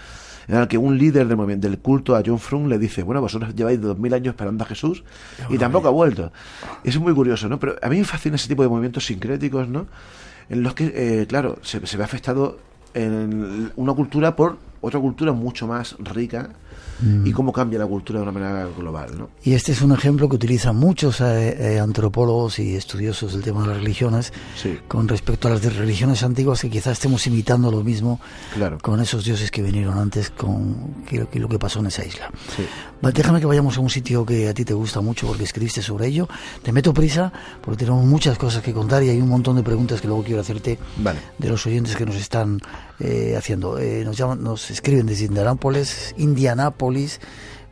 en la que un líder del movimiento del culto a John Frum le dice, bueno, vosotros lleváis 2000 años esperando a Jesús y tampoco ha vuelto. Y eso es muy curioso, ¿no? Pero a mí me fascina ese tipo de movimientos sincréticos, ¿no? En los que, claro, se ve afectado en una cultura por otra cultura mucho más rica y cómo cambia la cultura de una manera global, ¿no? Y este es un ejemplo que utilizan muchos antropólogos y estudiosos del tema de las religiones, sí, con respecto a las religiones antiguas, que quizás estemos imitando lo mismo, claro, con esos dioses que vinieron antes, con lo que pasó en esa isla. Sí. Déjame que vayamos a un sitio que a ti te gusta mucho porque escribiste sobre ello. Te meto prisa porque tenemos muchas cosas que contar y hay un montón de preguntas que luego quiero hacerte, vale, de los oyentes que nos están haciendo. Nos escriben desde Indianápolis,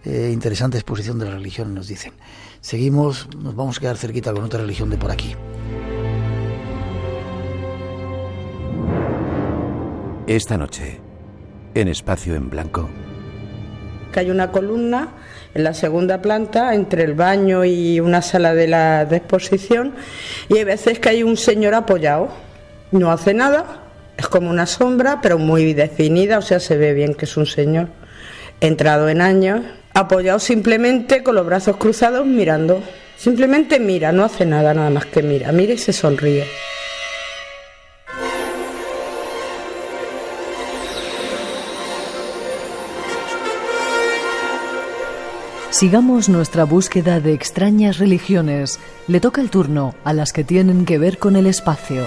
interesante exposición de la religión, nos dicen. Seguimos, nos vamos a quedar cerquita con otra religión de por aquí. Esta noche, en Espacio en Blanco. Que hay una columna en la segunda planta entre el baño y una sala de exposición y hay veces que hay un señor apoyado, no hace nada, es como una sombra pero muy definida, o sea, se ve bien que es un señor entrado en años, apoyado simplemente con los brazos cruzados mirando, simplemente mira, no hace nada, nada más que mira y se sonríe. Sigamos nuestra búsqueda de extrañas religiones. Le toca el turno a las que tienen que ver con el espacio.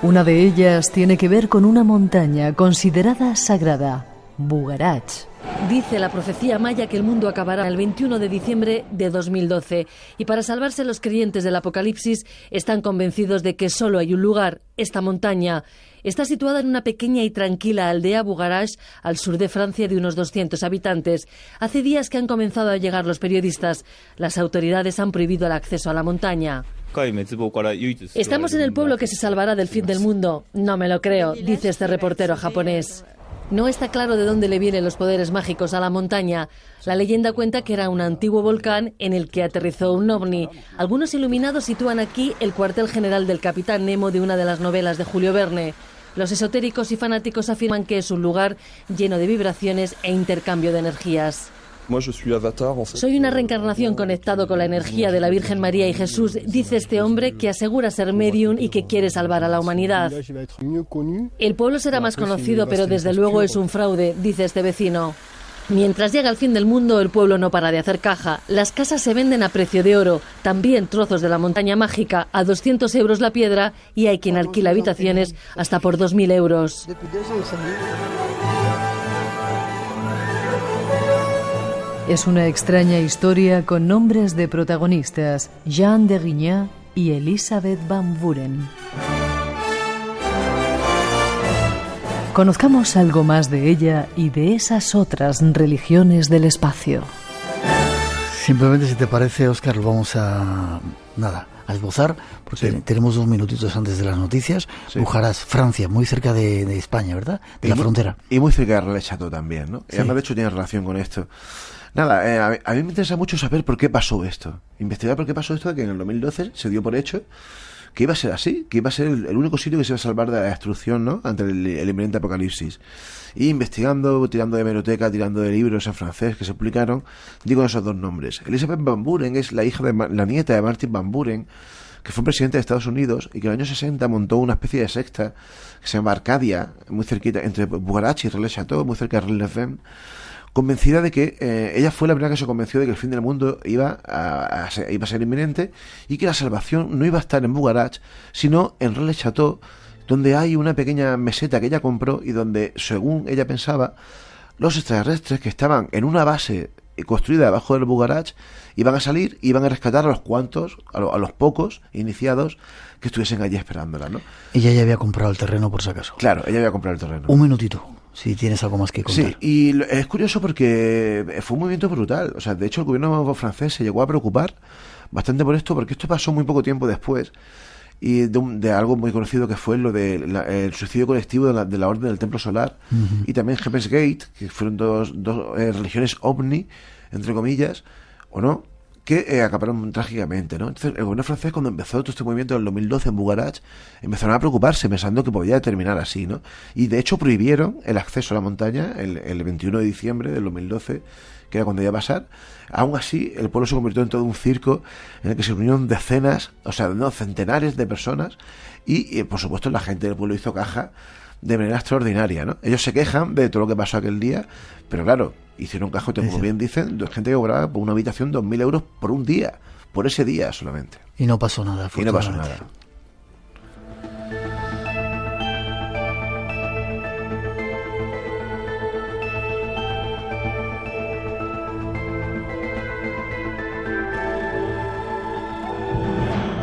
Una de ellas tiene que ver con una montaña considerada sagrada, Bugarach. Dice la profecía maya que el mundo acabará el 21 de diciembre de 2012 y para salvarse los creyentes del Apocalipsis están convencidos de que solo hay un lugar, esta montaña. Está situada en una pequeña y tranquila aldea Bugarach, al sur de Francia, de unos 200 habitantes. Hace días que han comenzado a llegar los periodistas. Las autoridades han prohibido el acceso a la montaña. Estamos en el pueblo que se salvará del fin del mundo. No me lo creo, dice este reportero japonés. No está claro de dónde le vienen los poderes mágicos a la montaña. La leyenda cuenta que era un antiguo volcán en el que aterrizó un ovni. Algunos iluminados sitúan aquí el cuartel general del Capitán Nemo de una de las novelas de Julio Verne. Los esotéricos y fanáticos afirman que es un lugar lleno de vibraciones e intercambio de energías. Soy una reencarnación conectado con la energía de la Virgen María y Jesús, dice este hombre que asegura ser medium y que quiere salvar a la humanidad. El pueblo será más conocido, pero desde luego es un fraude, dice este vecino. Mientras llega el fin del mundo, el pueblo no para de hacer caja. Las casas se venden a precio de oro, también trozos de la montaña mágica a 200 euros la piedra, y hay quien alquila habitaciones hasta por 2.000 euros. Es una extraña historia con nombres de protagonistas, Jean de Guignat y Elisabeth Van Buren. Conozcamos algo más de ella y de esas otras religiones del espacio. Simplemente, si te parece, Óscar, lo vamos a esbozar, porque tenemos 2 minutitos antes de las noticias. Sí. Bujarás, Francia, muy cerca de España, ¿verdad? De la frontera. Y muy cerca de Relais-Château también, ¿no? Sí. Y además, de hecho, tiene relación con esto. Nada, a mí me interesa mucho saber por qué pasó esto. Investigar por qué pasó esto, de que en el 2012 se dio por hecho que iba a ser así, que iba a ser el único sitio que se iba a salvar de la destrucción, ¿no?, ante el inminente apocalipsis. Y investigando, tirando de hemeroteca, tirando de libros en francés que se publicaron, digo esos 2 nombres. Elisabeth Van Buren es la nieta de Martin Van Buren, que fue presidente de Estados Unidos y que en los años 60 montó una especie de secta que se llama Arcadia, muy cerquita, entre Bugarach y Relais-Château, muy cerca de Rennes-les-Vaines, convencida de que ella fue la primera que se convenció de que el fin del mundo iba a ser inminente y que la salvación no iba a estar en Bugarach, sino en Relais-Château, donde hay una pequeña meseta que ella compró y donde, según ella pensaba, los extraterrestres que estaban en una base construida debajo del Bugarach iban a salir y iban a rescatar a los cuantos, a los pocos iniciados que estuviesen allí esperándola, ¿no? Ella ya había comprado el terreno, por si acaso. Claro, ella había comprado el terreno. Un minutito, si tienes algo más que contar. Sí, y es curioso porque fue un movimiento brutal. O sea, de hecho, el gobierno francés se llegó a preocupar bastante por esto, porque esto pasó muy poco tiempo después y de algo muy conocido que fue lo de el suicidio colectivo de la Orden del Templo Solar, y también Heaven's Gate, que fueron dos religiones ovni, entre comillas, o no, que acabaron trágicamente, ¿no? Entonces, el gobierno francés, cuando empezó todo este movimiento en el 2012 en Bugarach, empezaron a preocuparse pensando que podía terminar así, ¿no? Y de hecho prohibieron el acceso a la montaña el 21 de diciembre del 2012, que era cuando iba a pasar. Aún así, el pueblo se convirtió en todo un circo en el que se reunieron centenares de personas y por supuesto, la gente del pueblo hizo caja de manera extraordinaria, ¿no? Ellos se quejan de todo lo que pasó aquel día, pero claro, hicieron caja, como bien dicen, de gente que cobraba por una habitación 2.000 euros por un día, por ese día solamente. Y no pasó nada. Y no pasó nada.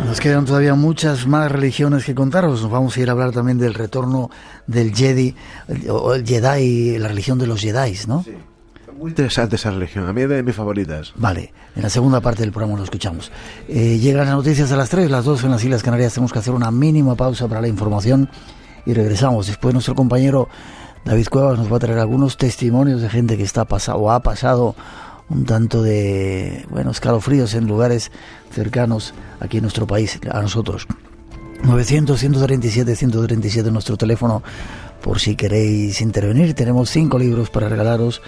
Nos quedan todavía muchas más religiones que contaros. Nos vamos a ir a hablar también del retorno del Jedi, o el Jedi, la religión de los Jedis, ¿no? Sí, muy interesante esa religión, a mí es de mis favoritas. Vale, en la segunda parte del programa lo escuchamos. Llegan las noticias a las 3, las 2 en las Islas Canarias. Tenemos que hacer una mínima pausa para la información y regresamos. Después nuestro compañero David Cuevas nos va a traer algunos testimonios de gente que ha pasado un tanto de, escalofríos en lugares cercanos aquí en nuestro país, a nosotros. 900-137-137 nuestro teléfono, por si queréis intervenir. Tenemos 5 libros para regalaros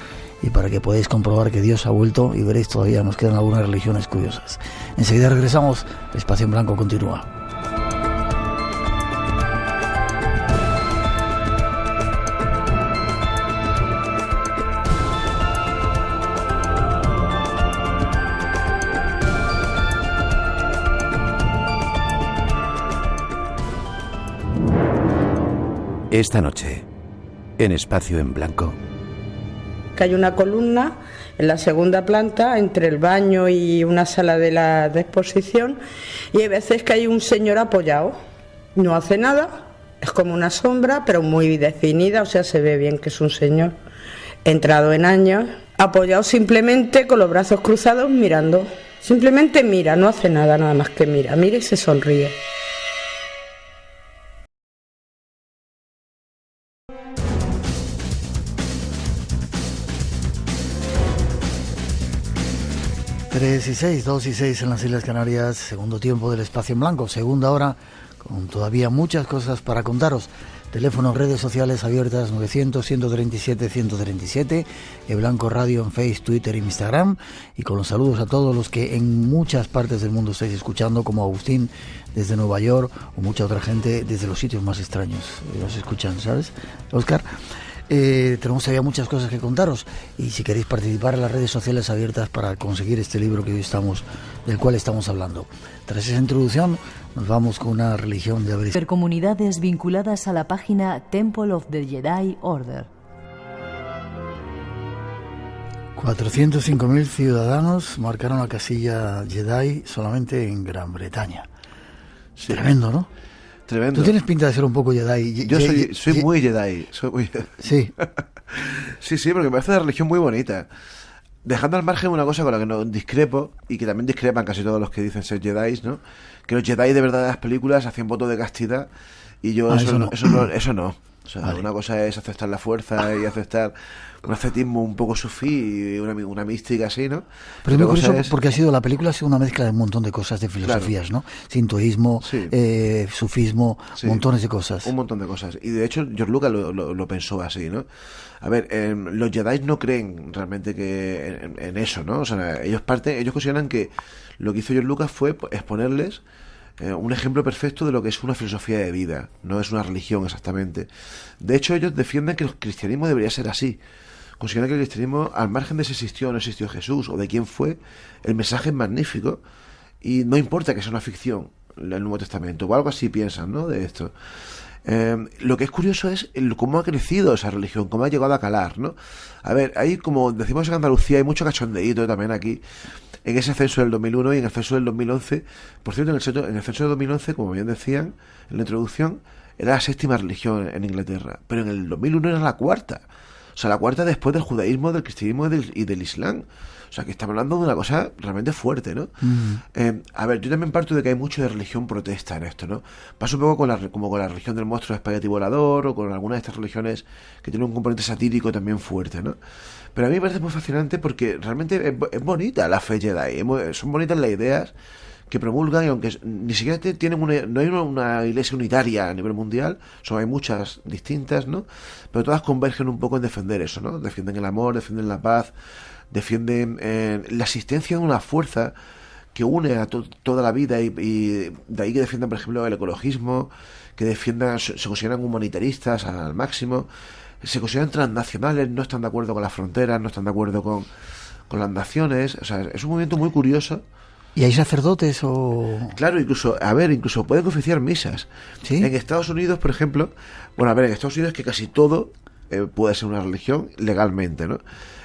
y para que podáis comprobar que Dios ha vuelto, y veréis, todavía nos quedan algunas religiones curiosas. Enseguida regresamos, Espacio en Blanco continúa. Esta noche, en Espacio en Blanco. Que hay una columna en la segunda planta entre el baño y una sala de exposición, y hay veces que hay un señor apoyado, no hace nada, es como una sombra pero muy definida, o sea, se ve bien que es un señor entrado en años, apoyado simplemente con los brazos cruzados mirando, simplemente mira, no hace nada, nada más que mira y se sonríe. Tres y 6, 2 y 6 en las Islas Canarias, segundo tiempo del Espacio en Blanco, segunda hora, con todavía muchas cosas para contaros. Teléfono, redes sociales abiertas 900-137-137, Blanco Radio en Facebook, Twitter y Instagram. Y con los saludos a todos los que en muchas partes del mundo estáis escuchando, como Agustín desde Nueva York o mucha otra gente desde los sitios más extraños. Nos escuchan, ¿sabes, Óscar? Tenemos todavía muchas cosas que contaros, y si queréis participar en las redes sociales abiertas para conseguir este libro que hoy del cual estamos hablando. Tras esa introducción nos vamos con una religión de abrir. Comunidades vinculadas a la página Temple of the Jedi Order. 405.000 ciudadanos marcaron la casilla Jedi solamente en Gran Bretaña. Sí. Tremendo, ¿no? Tremendo. Tú tienes pinta de ser un poco Jedi. Yo soy muy Jedi. Sí. Sí, porque me parece una religión muy bonita. Dejando al margen una cosa con la que no discrepo, y que también discrepan casi todos los que dicen ser Jedi, ¿no? Que los Jedi de verdad de las películas hacían voto de castidad, y yo eso no. O sea, vale. Una cosa es aceptar la fuerza y aceptar un ascetismo un poco sufí y una mística así, ¿no? Pero es muy curioso porque la película ha sido una mezcla de un montón de cosas, de filosofías, claro, ¿no? Sintoísmo, sí, sufismo, sí, montones de cosas. Un montón de cosas. Y de hecho, George Lucas lo pensó así, ¿no? A ver, los Jedi no creen realmente que en eso, ¿no? O sea, ellos consideran que lo que hizo George Lucas fue exponerles un ejemplo perfecto de lo que es una filosofía de vida, no es una religión exactamente. De hecho, ellos defienden que el cristianismo debería ser así. Consideran que el cristianismo, al margen de si existió o no existió Jesús o de quién fue, el mensaje es magnífico y no importa que sea una ficción, el Nuevo Testamento o algo así piensan, ¿no? De esto. Lo que es curioso es cómo ha crecido esa religión, cómo ha llegado a calar, ¿no? A ver, ahí, como decimos en Andalucía, hay mucho cachondeíto también aquí en ese censo del 2001 y en el censo del 2011. Por cierto, en el censo del 2011, como bien decían en la introducción, era la 6ª religión en Inglaterra, pero en el 2001 era la 4ª. O sea, la 4ª después del judaísmo, del cristianismo y del islam. O sea, que estamos hablando de una cosa realmente fuerte, ¿no? A ver, yo también parto de que hay mucho de religión protesta en esto, ¿no? Pasa un poco como con la religión del monstruo de espagueti volador, o con algunas de estas religiones que tienen un componente satírico también fuerte, ¿no? Pero a mí me parece muy fascinante porque realmente es bonita la fe Jedi. Son bonitas las ideas que promulgan, y aunque ni siquiera no hay una iglesia unitaria a nivel mundial, hay muchas distintas, ¿no? Pero todas convergen un poco en defender eso, ¿no? Defienden el amor, defienden la paz, defienden la existencia de una fuerza que une a toda la vida, y de ahí que defiendan, por ejemplo, el ecologismo, que defiendan, se consideran humanitaristas al máximo, se consideran transnacionales, no están de acuerdo con las fronteras, no están de acuerdo con las naciones. O sea, es un movimiento muy curioso. ¿Y hay sacerdotes o...? Claro, incluso pueden oficiar misas. ¿Sí? En Estados Unidos, por ejemplo, en Estados Unidos es que casi todo puede ser una religión legalmente, ¿no?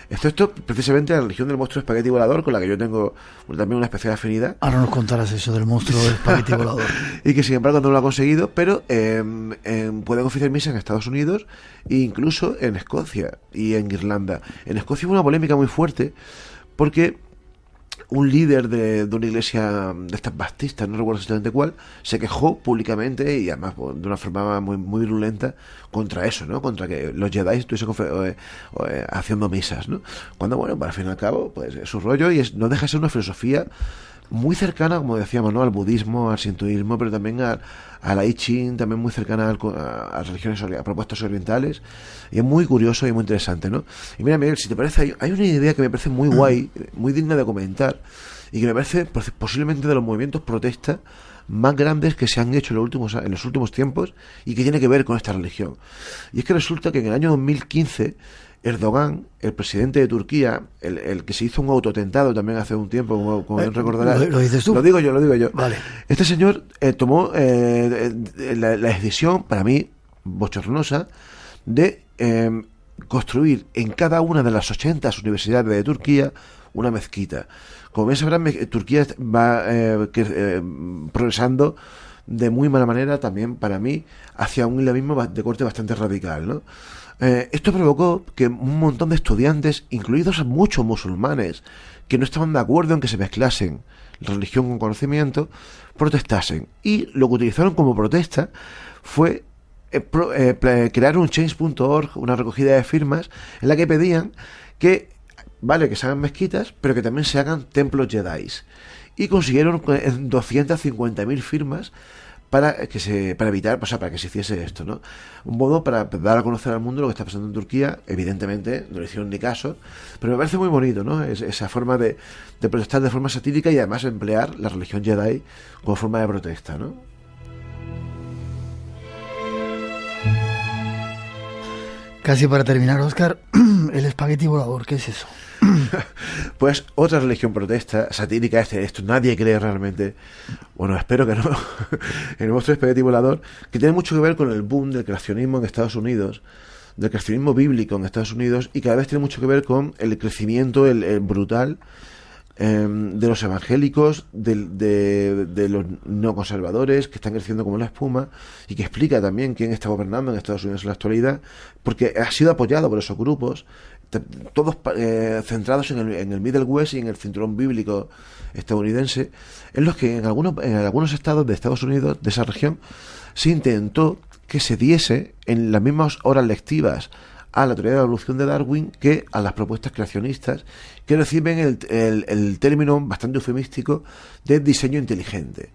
Excepto precisamente la religión del monstruo espagueti volador, con la que yo tengo también una especial afinidad. Ahora nos contarás eso del monstruo espagueti volador. Y que sin embargo no lo ha conseguido, pero pueden oficiar misa en Estados Unidos e incluso en Escocia y en Irlanda. En Escocia hubo una polémica muy fuerte porque un líder de una iglesia de estas baptistas, no recuerdo exactamente cuál, se quejó públicamente y además de una forma muy, muy virulenta contra eso, ¿no? Contra que los Jedi estuviesen haciendo misas, ¿no? Cuando, para al fin y al cabo, pues es su rollo y no deja de ser una filosofía muy cercana, como decíamos, ¿no? Al budismo, al sintoísmo, pero también a la I Ching, también muy cercana a religiones, a propuestas orientales, y es muy curioso y muy interesante, ¿no? Y mira, Miguel, si te parece, hay una idea que me parece muy guay, muy digna de comentar, y que me parece posiblemente de los movimientos protesta más grandes que se han hecho en los últimos tiempos, y que tiene que ver con esta religión. Y es que resulta que en el año 2015 Erdogan, el presidente de Turquía, el que se hizo un autotentado también hace un tiempo, como recordarás. ¿Lo dices tú? Lo digo yo. Vale. Este señor tomó la decisión, para mí, bochornosa, de construir en cada una de las 80 universidades de Turquía una mezquita. Como bien sabrán, Turquía va progresando de muy mala manera, también para mí, hacia un islamismo de corte bastante radical, ¿no? Esto provocó que un montón de estudiantes, incluidos muchos musulmanes, que no estaban de acuerdo en que se mezclasen religión con conocimiento, protestasen. Y lo que utilizaron como protesta fue crear un change.org, una recogida de firmas, en la que pedían que se hagan mezquitas, pero que también se hagan templos Jedi. Y consiguieron 250.000 firmas para evitar, o sea, para que se hiciese esto, ¿no? Un modo para dar a conocer al mundo lo que está pasando en Turquía. Evidentemente no le hicieron ni caso, pero me parece muy bonito, ¿no? Esa forma de protestar de forma satírica y además emplear la religión Jedi como forma de protesta, ¿no? Casi para terminar, Óscar, el espagueti volador, ¿qué es eso? Pues otra religión protesta, satírica, esto nadie cree realmente, bueno, espero que no, en el monstruo espagueti volador, que tiene mucho que ver con el boom del creacionismo en Estados Unidos, del creacionismo bíblico en Estados Unidos, y cada vez tiene mucho que ver con el crecimiento el brutal de los evangélicos, de los no conservadores, que están creciendo como la espuma, y que explica también quién está gobernando en Estados Unidos en la actualidad, porque ha sido apoyado por esos grupos, todos centrados en el Middle West y en el cinturón bíblico estadounidense, en los que en algunos estados de Estados Unidos, de esa región, se intentó que se diese en las mismas horas lectivas a la teoría de la evolución de Darwin que a las propuestas creacionistas, que reciben el término bastante eufemístico de diseño inteligente.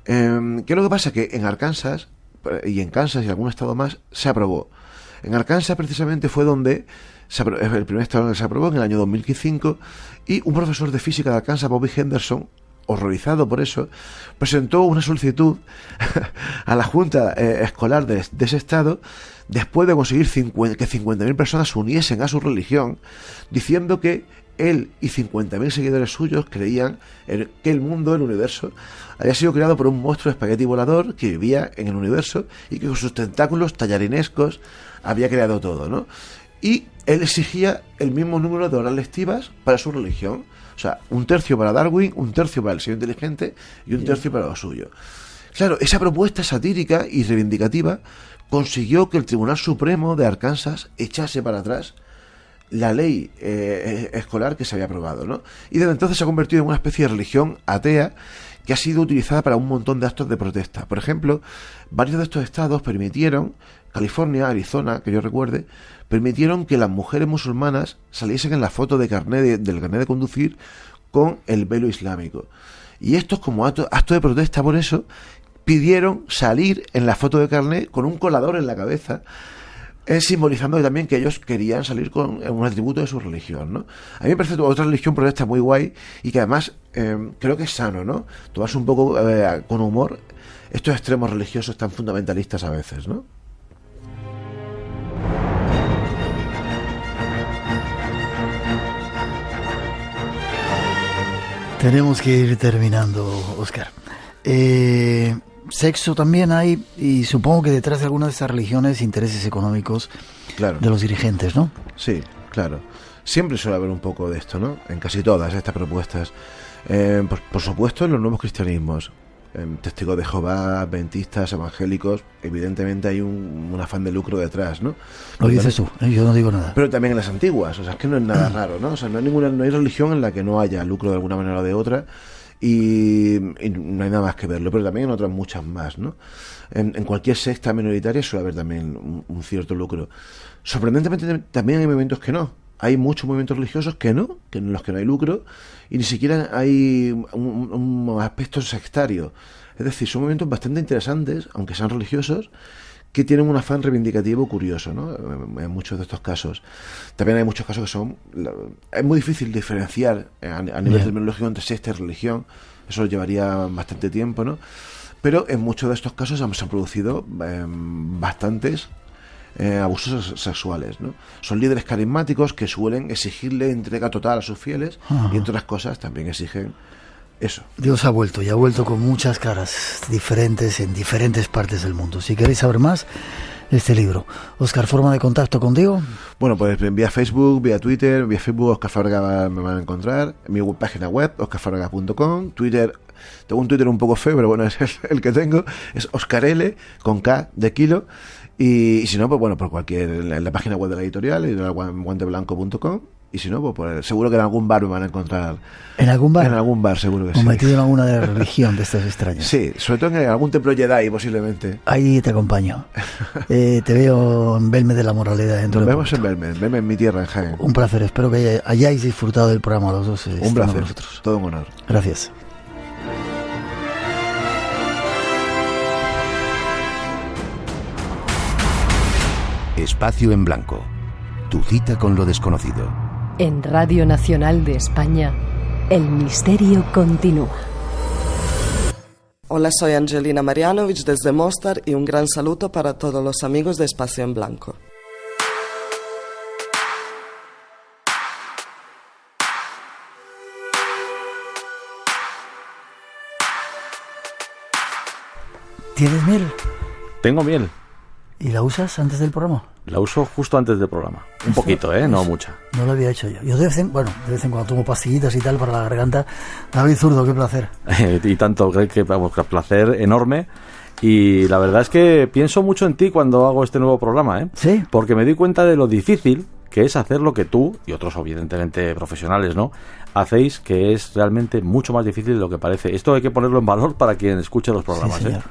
¿Qué es lo que pasa? Que en Arkansas y en Kansas y algún estado más se aprobó. En Arkansas precisamente fue donde el primer estado en el que se aprobó, en el año 2005, y un profesor de física de Arkansas, Bobby Henderson, horrorizado por eso, presentó una solicitud a la junta escolar de ese estado, después de conseguir que 50.000 personas se uniesen a su religión, diciendo que él y 50.000 seguidores suyos creían que el mundo, el universo, había sido creado por un monstruo de espagueti volador que vivía en el universo y que con sus tentáculos tallarinescos había creado todo, ¿no? Y él exigía el mismo número de horas lectivas para su religión. O sea, 1/3 para Darwin, 1/3 para el diseño inteligente y 1/3 para lo suyo. Claro, esa propuesta satírica y reivindicativa consiguió que el Tribunal Supremo de Arkansas echase para atrás la ley escolar que se había aprobado, ¿no? Y desde entonces se ha convertido en una especie de religión atea que ha sido utilizada para un montón de actos de protesta. Por ejemplo, varios de estos estados permitieron, California, Arizona, que yo recuerde, permitieron que las mujeres musulmanas saliesen en la foto del carnet de conducir con el velo islámico. Y estos, como acto de protesta por eso, pidieron salir en la foto de carnet con un colador en la cabeza, simbolizando también que ellos querían salir con un atributo de su religión, ¿no? A mí me parece otra religión protesta muy guay y que además creo que es sano, ¿no? Tomarse un poco con humor estos extremos religiosos tan fundamentalistas a veces, ¿no? Tenemos que ir terminando, Óscar. Sexo también hay, y supongo que detrás de algunas de estas religiones intereses económicos, claro, de los dirigentes, ¿no? Sí, claro. Siempre suele haber un poco de esto, ¿no? En casi todas estas propuestas. Por supuesto, en los nuevos cristianismos, testigos de Jehová, adventistas, evangélicos, evidentemente hay un afán de lucro detrás, ¿no? Lo dices tú, yo no digo nada. Pero también en las antiguas, o sea, es que no es nada raro, ¿no? O sea, no hay religión en la que no haya lucro de alguna manera o de otra. Y no hay nada más que verlo, pero también en otras muchas más, ¿no? En cualquier secta minoritaria suele haber también un cierto lucro. Sorprendentemente también hay movimientos que no. Hay muchos movimientos religiosos que en los que no hay lucro, y ni siquiera hay un aspecto sectario. Es decir, son movimientos bastante interesantes, aunque sean religiosos, que tienen un afán reivindicativo curioso, ¿no? En muchos de estos casos. También hay muchos casos que son... Es muy difícil diferenciar a nivel terminológico entre secta y religión. Eso llevaría bastante tiempo, ¿no? Pero en muchos de estos casos se han producido bastantes abusos sexuales, ¿no? Son líderes carismáticos que suelen exigirle entrega total a sus fieles. Ajá. Y entre otras cosas también exigen eso. Dios ha vuelto, y ha vuelto con muchas caras diferentes en diferentes partes del mundo. Si queréis saber más de este libro, Óscar, ¿forma de contacto contigo? Bueno, pues vía Facebook, vía Twitter. Vía Facebook, Óscar Fábrega me van a encontrar. En mi página web, oscarfarga.com. Twitter, tengo un Twitter un poco feo, pero bueno, es el que tengo. Es Óscar L, con K de kilo. Y si no, pues bueno, por en la página web de la editorial, guanteblanco.com. Y si no, pues seguro que en algún bar me van a encontrar. ¿En algún bar? En algún bar, seguro que sí. O metido en alguna de religión de estas extrañas. Sí, sobre todo en algún templo Jedi, posiblemente. Ahí te acompaño. Te veo en Belme de la Moralidad. Nos vemos en Belme en mi tierra, en Jaén. Un placer, espero que hayáis disfrutado del programa los dos. Un placer, todo un honor. Gracias. Espacio en Blanco. Tu cita con lo desconocido. En Radio Nacional de España, el misterio continúa. Hola, soy Angelina Marianovic desde Mostar y un gran saludo para todos los amigos de Espacio en Blanco. ¿Tienes miel? Tengo miel. ¿Y la usas antes del programa? La uso justo antes del programa. Un poquito, no mucha. No lo había hecho yo. Yo de vez en cuando tomo pastillitas y tal para la garganta. David Zurdo, qué placer. Y tanto, que placer enorme. Y la verdad es que pienso mucho en ti cuando hago este nuevo programa, ¿eh? Sí. Porque me doy cuenta de lo difícil que es hacer lo que tú y otros evidentemente profesionales, ¿no?, hacéis, que es realmente mucho más difícil de lo que parece. Esto hay que ponerlo en valor para quien escuche los programas. Sí, señor.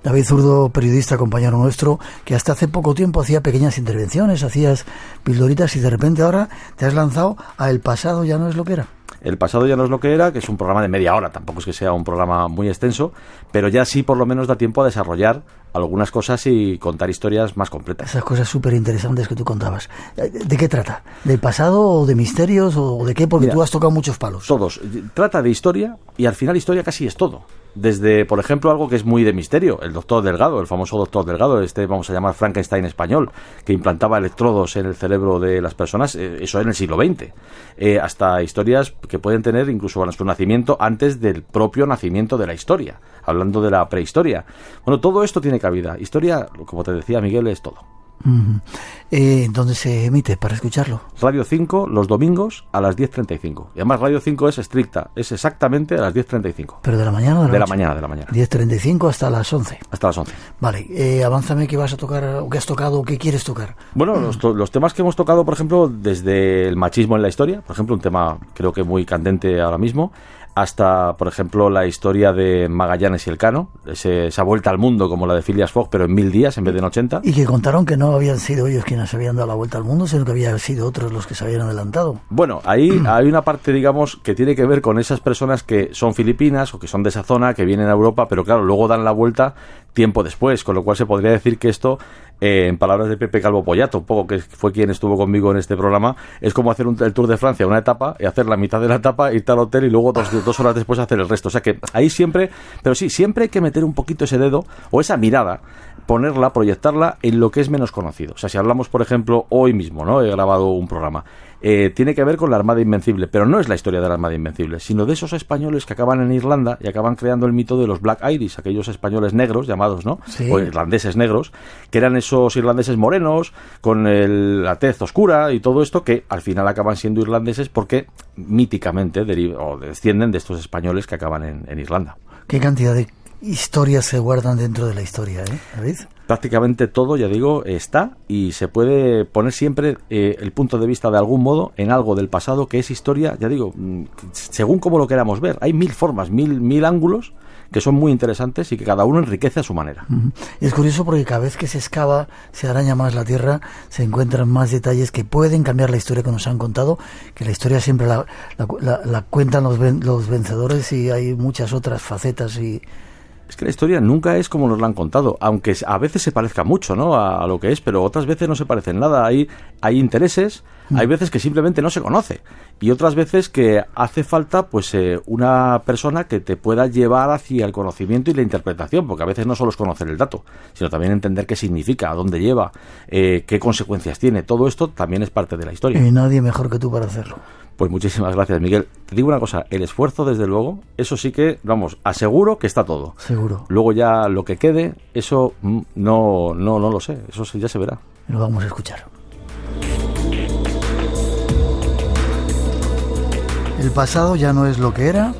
David Zurdo, periodista, compañero nuestro, que hasta hace poco tiempo hacía pequeñas intervenciones, hacías pildoritas y de repente ahora te has lanzado a El pasado ya no es lo que era. El pasado ya no es lo que era, que es un programa de media hora, tampoco es que sea un programa muy extenso, pero ya sí por lo menos da tiempo a desarrollar algunas cosas y contar historias más completas. Esas cosas súper interesantes que tú contabas. ¿De qué trata? ¿Del pasado o de misterios o de qué? Porque tú has tocado muchos palos. Todos. Trata de historia y al final historia casi es todo. Desde, por ejemplo, algo que es muy de misterio, el doctor Delgado, el famoso doctor Delgado, vamos a llamar Frankenstein español, que implantaba electrodos en el cerebro de las personas, eso en el siglo XX, hasta historias que pueden tener incluso su nacimiento antes del propio nacimiento de la historia, hablando de la prehistoria. Bueno, todo esto tiene cabida. Historia, como te decía Miguel, es todo. ¿Dónde se emite para escucharlo? Radio 5 los domingos a las 10:35. Y además Radio 5 es estricta, es exactamente a las 10:35. ¿Pero de la mañana o de la noche? De la mañana. 10:35 hasta las 11. Hasta las 11. Vale, avánzame qué vas a tocar, o qué has tocado, o qué quieres tocar. Bueno, los temas que hemos tocado, por ejemplo, desde el machismo en la historia, por ejemplo, un tema creo que muy candente ahora mismo, hasta, por ejemplo, la historia de Magallanes y Elcano, esa vuelta al mundo como la de Phileas Fogg, pero en 1000 días en vez de en 80. Y que contaron que no habían sido ellos quienes habían dado la vuelta al mundo, sino que habían sido otros los que se habían adelantado. Bueno, ahí hay una parte, digamos, que tiene que ver con esas personas que son filipinas o que son de esa zona, que vienen a Europa, pero claro, luego dan la vuelta tiempo después, con lo cual se podría decir que esto, en palabras de Pepe Calvo Pollato, un poco, que fue quien estuvo conmigo en este programa, es como hacer el Tour de Francia, una etapa, y hacer la mitad de la etapa, irte al hotel y luego dos horas después hacer el resto. O sea que ahí siempre, pero sí, siempre hay que meter un poquito ese dedo o esa mirada, ponerla, proyectarla en lo que es menos conocido. O sea, si hablamos, por ejemplo, hoy mismo, ¿no?, he grabado un programa, tiene que ver con la Armada Invencible, pero no es la historia de la Armada Invencible, sino de esos españoles que acaban en Irlanda y acaban creando el mito de los Black Irish, aquellos españoles negros llamados, ¿no?, sí, o irlandeses negros, que eran esos irlandeses morenos con la tez oscura y todo esto, que al final acaban siendo irlandeses porque míticamente descienden de estos españoles que acaban en Irlanda. ¿Qué cantidad de historias se guardan dentro de la historia, David? Prácticamente todo, ya digo, está, y se puede poner siempre el punto de vista de algún modo en algo del pasado que es historia, ya digo, según como lo queramos ver. Hay 1000 formas, mil ángulos que son muy interesantes y que cada uno enriquece a su manera. Es curioso porque cada vez que se excava, se araña más la tierra, se encuentran más detalles que pueden cambiar la historia que nos han contado, que la historia siempre la cuentan los vencedores, y hay muchas otras facetas y... Es que la historia nunca es como nos la han contado, aunque a veces se parezca mucho, ¿no?, a lo que es, pero otras veces no se parece en nada. Hay intereses, hay veces que simplemente no se conoce, y otras veces que hace falta pues una persona que te pueda llevar hacia el conocimiento y la interpretación, porque a veces no solo es conocer el dato, sino también entender qué significa, a dónde lleva, qué consecuencias tiene. Todo esto también es parte de la historia. Y nadie mejor que tú para hacerlo. Pues muchísimas gracias, Miguel. Te digo una cosa, el esfuerzo, desde luego, eso sí que, vamos, aseguro que está todo. Seguro. Luego ya lo que quede, eso no lo sé, eso ya se verá. Lo vamos a escuchar. El pasado ya no es lo que era.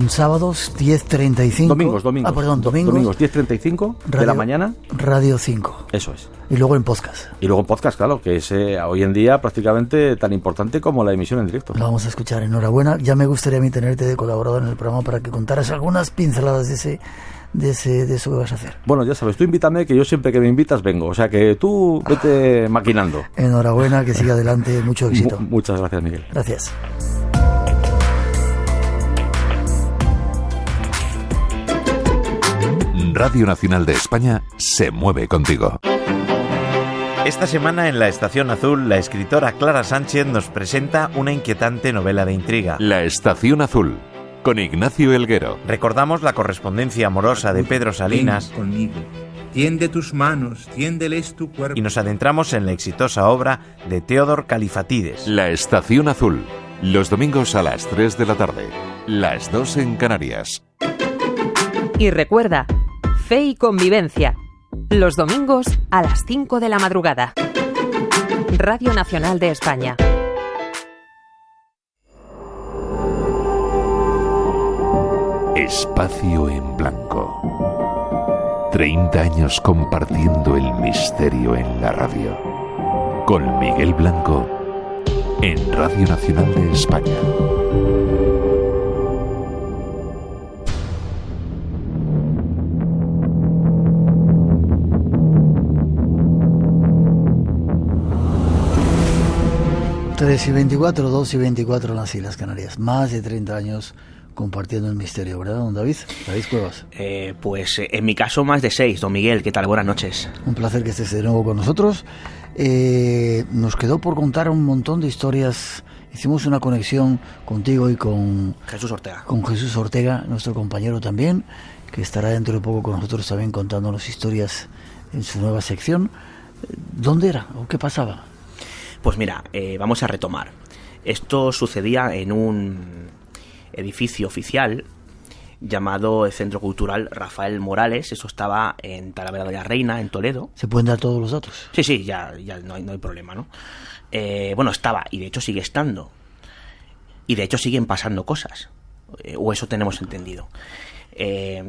Sábados 10:35. Domingos. Domingos 10:35 de la mañana. Radio 5. Eso es. Y luego en podcast. Claro, que es hoy en día prácticamente tan importante como la emisión en directo. Lo vamos a escuchar. Enhorabuena. Ya me gustaría a mí tenerte de colaborador en el programa para que contaras algunas pinceladas de eso que vas a hacer. Bueno, ya sabes, tú invítame, que yo siempre que me invitas vengo. O sea que tú vete maquinando. Enhorabuena, que siga adelante. Mucho éxito. Muchas gracias, Miguel. Gracias. Radio Nacional de España se mueve contigo. Esta semana en La Estación Azul, la escritora Clara Sánchez nos presenta una inquietante novela de intriga. La Estación Azul, con Ignacio Helguero. Recordamos la correspondencia amorosa de Pedro Salinas. Ven conmigo. Tiende tus manos, tiéndeles tu cuerpo. Y nos adentramos en la exitosa obra de Teodor Califatides. La Estación Azul, los domingos a las 3 de la tarde, las 2 en Canarias. Y recuerda, Fe y Convivencia, los domingos a las 5 de la madrugada. Radio Nacional de España. Espacio en Blanco. 30 años compartiendo el misterio en la radio. Con Miguel Blanco en Radio Nacional de España. Tres y 24, 2 y 24 en las Islas Canarias. Más de 30 años compartiendo el misterio, ¿verdad, don David? David Cuevas. Pues en mi caso más de 6, don Miguel. ¿Qué tal? Buenas noches. Un placer que estés de nuevo con nosotros. Nos quedó por contar un montón de historias. Hicimos una conexión contigo y con Jesús Ortega. Con Jesús Ortega, nuestro compañero también, que estará dentro de poco con nosotros también contándonos historias en su nueva sección. ¿Dónde era o qué pasaba? Pues mira, vamos a retomar. Esto sucedía en un edificio oficial llamado Centro Cultural Rafael Morales. Eso estaba en Talavera de la Reina, en Toledo. ¿Se pueden dar todos los datos? Sí, ya no hay problema, ¿no? Bueno, estaba, y de hecho sigue estando. Y de hecho siguen pasando cosas. O eso tenemos entendido.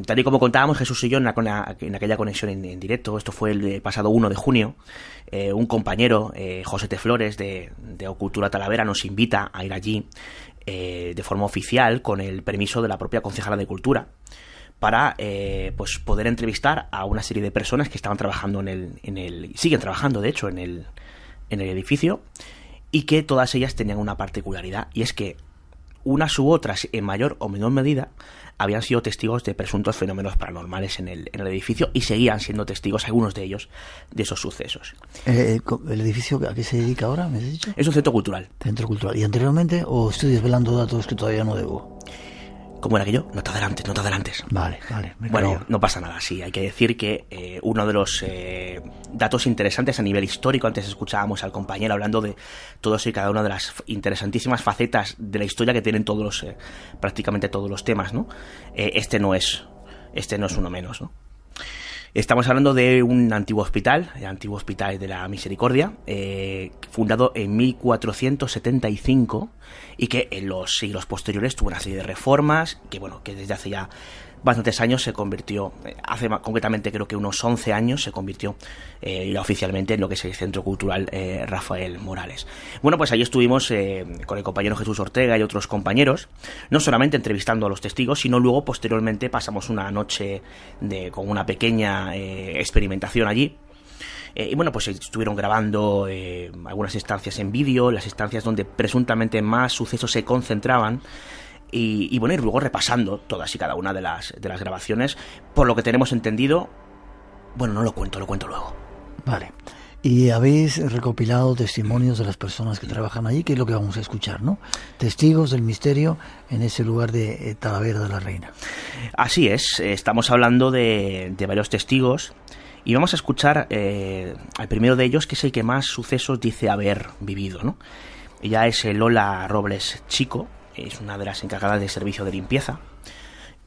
Tal y como contábamos Jesús y yo en aquella conexión en directo, esto fue el pasado 1 de junio, un compañero, José T. Flores de Ocultura Talavera, nos invita a ir allí de forma oficial con el permiso de la propia concejala de Cultura para pues poder entrevistar a una serie de personas que estaban trabajando siguen trabajando de hecho en el edificio, y que todas ellas tenían una particularidad, y es que unas u otras en mayor o menor medida habían sido testigos de presuntos fenómenos paranormales en el edificio, y seguían siendo testigos, algunos de ellos, de esos sucesos. ¿El edificio a qué se dedica ahora, me has dicho? Es un centro cultural. Centro cultural. ¿Y anteriormente o estoy desvelando datos que todavía no debo? ¿Cómo era aquello? No te adelantes. Vale. Bueno, no pasa nada, sí. Hay que decir que uno de los datos interesantes a nivel histórico, antes escuchábamos al compañero hablando de todos y cada una de las interesantísimas facetas de la historia que tienen prácticamente todos los temas, ¿no? Este no es uno menos, ¿no? Estamos hablando de un antiguo hospital, el antiguo Hospital de la Misericordia, fundado en 1475, y que en los siglos posteriores tuvo una serie de reformas, que desde hace ya bastantes años se convirtió, concretamente creo que unos 11 años, se convirtió ya oficialmente en lo que es el Centro Cultural Rafael Morales. Bueno, pues ahí estuvimos con el compañero Jesús Ortega y otros compañeros, no solamente entrevistando a los testigos, sino luego posteriormente pasamos una noche con una pequeña experimentación allí. Y bueno, pues estuvieron grabando algunas estancias en vídeo, las estancias donde presuntamente más sucesos se concentraban. Y bueno, y luego repasando todas y cada una de las grabaciones, por lo que tenemos entendido. Bueno, no lo cuento luego. Vale. Y habéis recopilado testimonios de las personas que trabajan allí, que es lo que vamos a escuchar, ¿no? Testigos del misterio en ese lugar de Talavera de la Reina. Así es, estamos hablando de varios testigos, y vamos a escuchar al primero de ellos, que es el que más sucesos dice haber vivido, ¿no? Ella es Lola Robles Chico, es una de las encargadas del servicio de limpieza,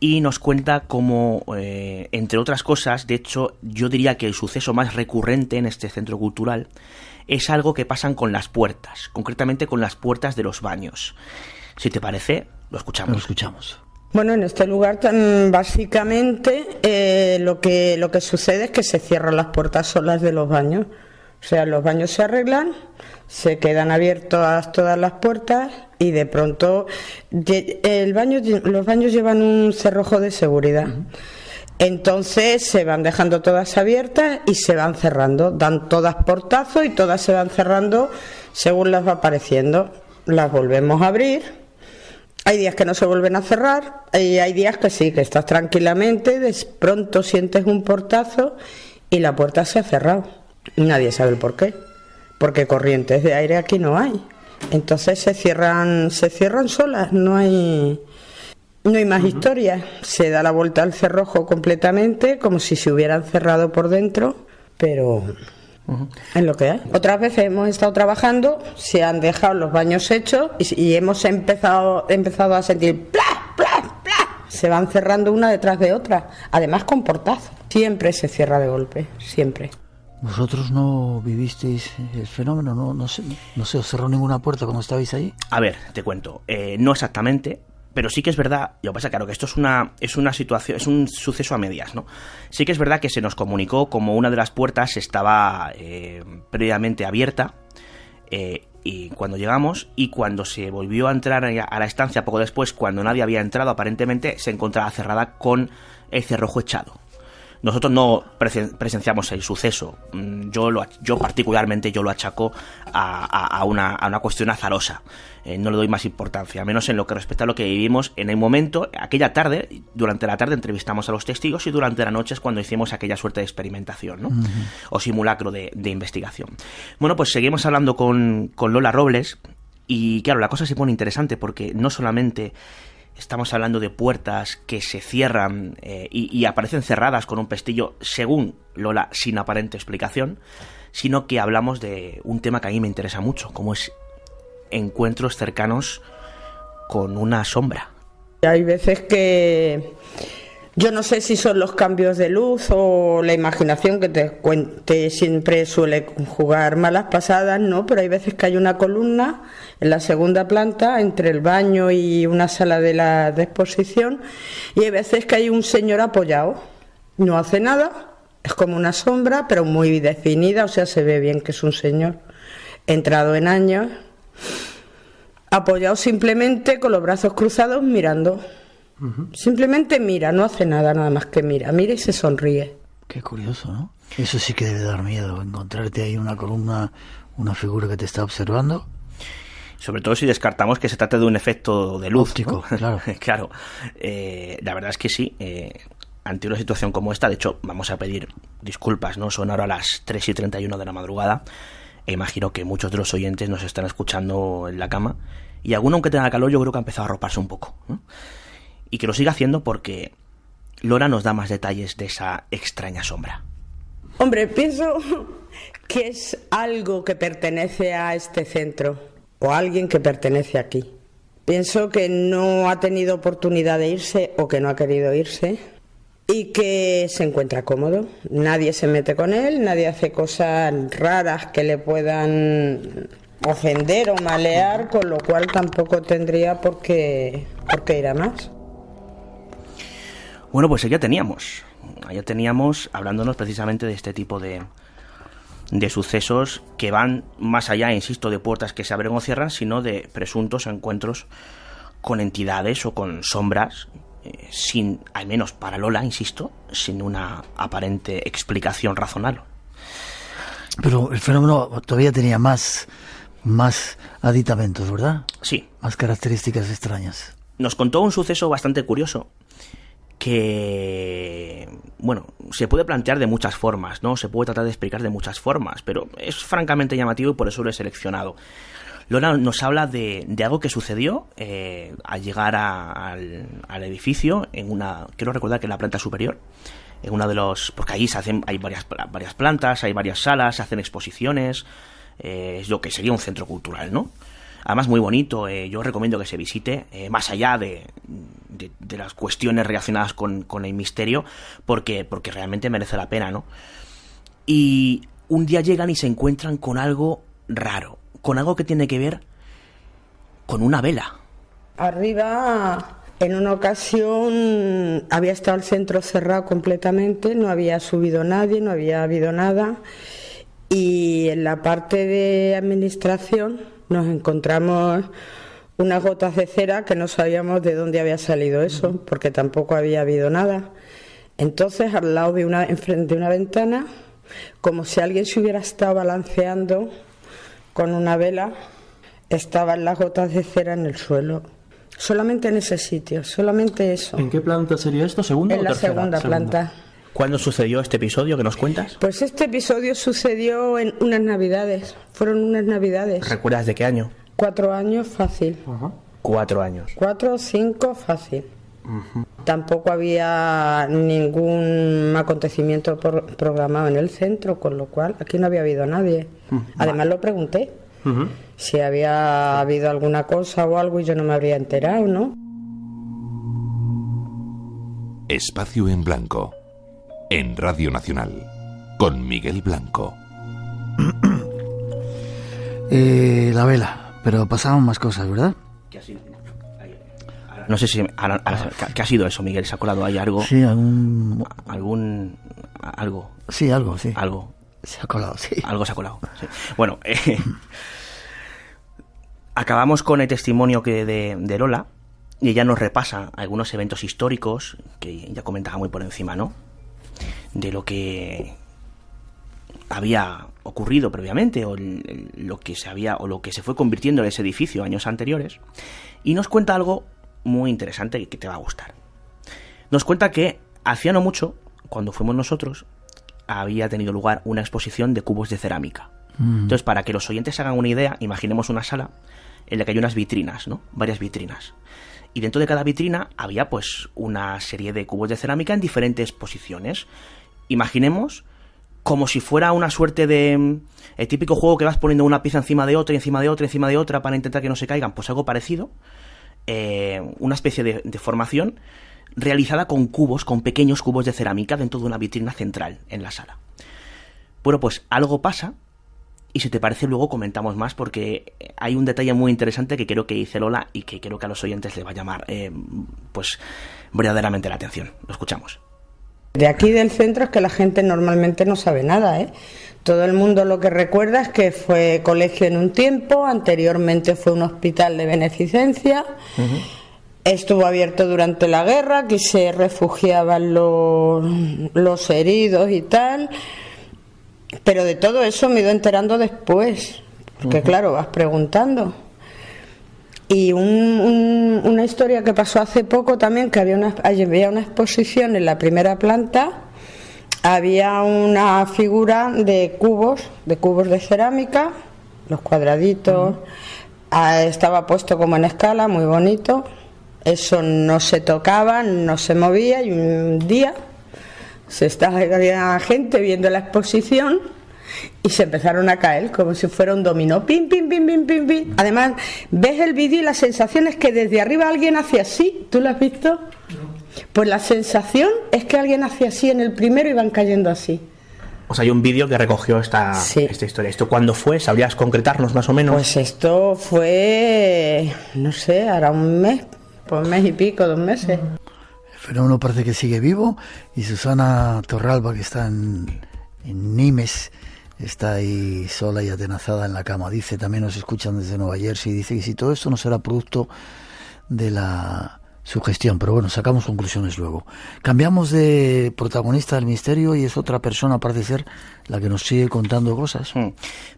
y nos cuenta cómo, entre otras cosas, de hecho, yo diría que el suceso más recurrente en este centro cultural es algo que pasan con las puertas, concretamente con las puertas de los baños. Si te parece, lo escuchamos. Bueno, en este lugar básicamente lo que sucede es que se cierran las puertas solas de los baños. O sea, los baños se arreglan, se quedan abiertas todas las puertas, y de pronto los baños llevan un cerrojo de seguridad. Entonces se van dejando todas abiertas y se van cerrando, dan todas portazo y todas se van cerrando según las va apareciendo. Las volvemos a abrir. Hay días que no se vuelven a cerrar, y hay días que sí, que estás tranquilamente, de pronto sientes un portazo y la puerta se ha cerrado. Nadie sabe el por qué, porque corrientes de aire aquí no hay. Entonces se cierran solas, no hay más historia. Se da la vuelta al cerrojo completamente, como si se hubieran cerrado por dentro, pero es lo que hay. Otras veces hemos estado trabajando, se han dejado los baños hechos y hemos empezado a sentir ¡plas, plas, plas! Se van cerrando una detrás de otra, además con portazo. Siempre se cierra de golpe, siempre. ¿Vosotros no vivisteis el fenómeno? ¿No se os cerró ninguna puerta cuando estabais ahí? A ver, te cuento. No exactamente, pero sí que es verdad. Lo que pasa, claro, que esto es una situación, es un suceso a medias, ¿no? Sí que es verdad que se nos comunicó como una de las puertas estaba previamente abierta, y cuando llegamos y cuando se volvió a entrar a la estancia poco después, cuando nadie había entrado aparentemente, se encontraba cerrada con el cerrojo echado. Nosotros no presenciamos el suceso. Yo particularmente lo achaco a una cuestión azarosa. No le doy más importancia, al menos en lo que respecta a lo que vivimos en el momento. Aquella tarde, durante la tarde entrevistamos a los testigos y durante la noche es cuando hicimos aquella suerte de experimentación, ¿no? O simulacro de investigación. Bueno, pues seguimos hablando con Lola Robles y claro, la cosa se pone interesante porque no solamente estamos hablando de puertas que se cierran y aparecen cerradas con un pestillo, según Lola, sin aparente explicación, sino que hablamos de un tema que a mí me interesa mucho, como es encuentros cercanos con una sombra. Hay veces que yo no sé si son los cambios de luz o la imaginación que te siempre suele jugar malas pasadas, ¿no? Pero hay veces que hay una columna en la segunda planta entre el baño y una sala de exposición y hay veces que hay un señor apoyado, no hace nada, es como una sombra pero muy definida, o sea, se ve bien que es un señor entrado en años, apoyado simplemente con los brazos cruzados mirando. Simplemente mira, no hace nada, nada más que mira y se sonríe. Qué curioso, ¿no? Eso sí que debe dar miedo, encontrarte ahí una columna, una figura que te está observando. Sobre todo si descartamos que se trate de un efecto de luz óptico, ¿no? Claro. Claro. La verdad es que sí. Ante una situación como esta, de hecho, vamos a pedir disculpas, ¿no? Son ahora las 3:31 de la madrugada. E imagino que muchos de los oyentes nos están escuchando en la cama. Y alguno, aunque tenga calor, yo creo que ha empezado a arroparse un poco, ¿no? Y que lo siga haciendo porque Lola nos da más detalles de esa extraña sombra. Hombre, pienso que es algo que pertenece a este centro o alguien que pertenece aquí. Pienso que no ha tenido oportunidad de irse o que no ha querido irse y que se encuentra cómodo. Nadie se mete con él, nadie hace cosas raras que le puedan ofender o malear, con lo cual tampoco tendría por qué ir a más. Bueno, pues allá teníamos hablándonos precisamente de este tipo de sucesos que van más allá, insisto, de puertas que se abren o cierran, sino de presuntos encuentros con entidades o con sombras, sin, al menos para Lola, insisto, sin una aparente explicación razonable. Pero el fenómeno todavía tenía más aditamentos, ¿verdad? Sí. Más características extrañas. Nos contó un suceso bastante curioso que, bueno, se puede plantear de muchas formas, ¿no? Se puede tratar de explicar de muchas formas, pero es francamente llamativo y por eso lo he seleccionado. Lola nos habla de algo que sucedió al llegar al edificio, quiero recordar que en la planta superior, en una de los, porque ahí hay varias plantas, hay varias salas, se hacen exposiciones, es lo que sería un centro cultural, ¿no? Además muy bonito, yo recomiendo que se visite, más allá de las cuestiones relacionadas con el misterio, porque realmente merece la pena, ¿no? Y un día llegan y se encuentran con algo raro, con algo que tiene que ver con una vela. Arriba, en una ocasión, había estado el centro cerrado completamente, no había subido nadie, no había habido nada, y en la parte de administración nos encontramos unas gotas de cera que no sabíamos de dónde había salido eso, porque tampoco había habido nada. Entonces, al lado enfrente de una ventana, como si alguien se hubiera estado balanceando con una vela, estaban las gotas de cera en el suelo. Solamente en ese sitio, solamente eso. ¿En qué planta sería esto? ¿Segunda o tercera? En la segunda planta. ¿Cuándo sucedió este episodio que nos cuentas? Pues este episodio sucedió en unas navidades. Fueron unas navidades. ¿Recuerdas de qué año? 4 años fácil. 4 años. 4 o 5 fácil. Tampoco había ningún acontecimiento programado en el centro, con lo cual aquí no había habido nadie. Además lo pregunté. Si había habido alguna cosa o algo y yo no me habría enterado, ¿no? Espacio en Blanco, en Radio Nacional, con Miguel Blanco. La vela, pero pasaban más cosas, ¿verdad? No sé si... ¿Qué ha sido eso, Miguel? ¿Se ha colado ahí algo? Sí, algo. Sí, algo, sí. Algo. Se ha colado, sí. Algo se ha colado. Sí. Bueno, acabamos con el testimonio de Lola, y ella nos repasa algunos eventos históricos que ya comentaba muy por encima, ¿no? De lo que había ocurrido previamente o lo que se fue convirtiendo en ese edificio años anteriores, y nos cuenta algo muy interesante que te va a gustar. Nos cuenta que hacía no mucho, cuando fuimos nosotros, había tenido lugar una exposición de cubos de cerámica. Entonces, para que los oyentes hagan una idea, imaginemos una sala en la que hay unas vitrinas, ¿no? Varias vitrinas. Y dentro de cada vitrina había pues una serie de cubos de cerámica en diferentes posiciones. Imaginemos como si fuera una suerte de... el típico juego que vas poniendo una pieza encima de otra, encima de otra, encima de otra para intentar que no se caigan, pues algo parecido. Una especie de formación realizada con pequeños cubos de cerámica dentro de una vitrina central en la sala. Bueno, pues algo pasa, y si te parece luego comentamos más, porque hay un detalle muy interesante que creo que dice Lola y que creo que a los oyentes les va a llamar pues verdaderamente la atención. Lo escuchamos. De aquí del centro es que la gente normalmente no sabe nada, ¿eh? Todo el mundo lo que recuerda es que fue colegio en un tiempo, anteriormente fue un hospital de beneficencia, estuvo abierto durante la guerra, aquí se refugiaban los heridos y tal, pero de todo eso me he ido enterando después, porque claro, vas preguntando. Y una historia que pasó hace poco también, que había una exposición en la primera planta. Había una figura de cubos de cerámica, los cuadraditos, estaba puesto como en escala, muy bonito. Eso no se tocaba, no se movía, y un día había gente viendo la exposición y se empezaron a caer como si fuera un dominó, pim, pim, pim, pim, pim, pim. Además, ves el vídeo y la sensación es que desde arriba alguien hace así. ¿Tú lo has visto? Pues la sensación es que alguien hacía así en el primero y van cayendo así. O sea, hay un vídeo que recogió esta historia. ¿Esto cuándo fue? ¿Sabrías concretarnos más o menos? Pues esto fue, no sé, hará un mes, pues un mes y pico, 2 meses. El fenómeno parece que sigue vivo, y Susana Torralba, que está en Nimes, está ahí sola y atenazada en la cama. Dice, también nos escuchan desde Nueva Jersey, dice que si todo esto no será producto de la sugestión, pero bueno, sacamos conclusiones luego. Cambiamos de protagonista del misterio y es otra persona, parece ser, la que nos sigue contando cosas.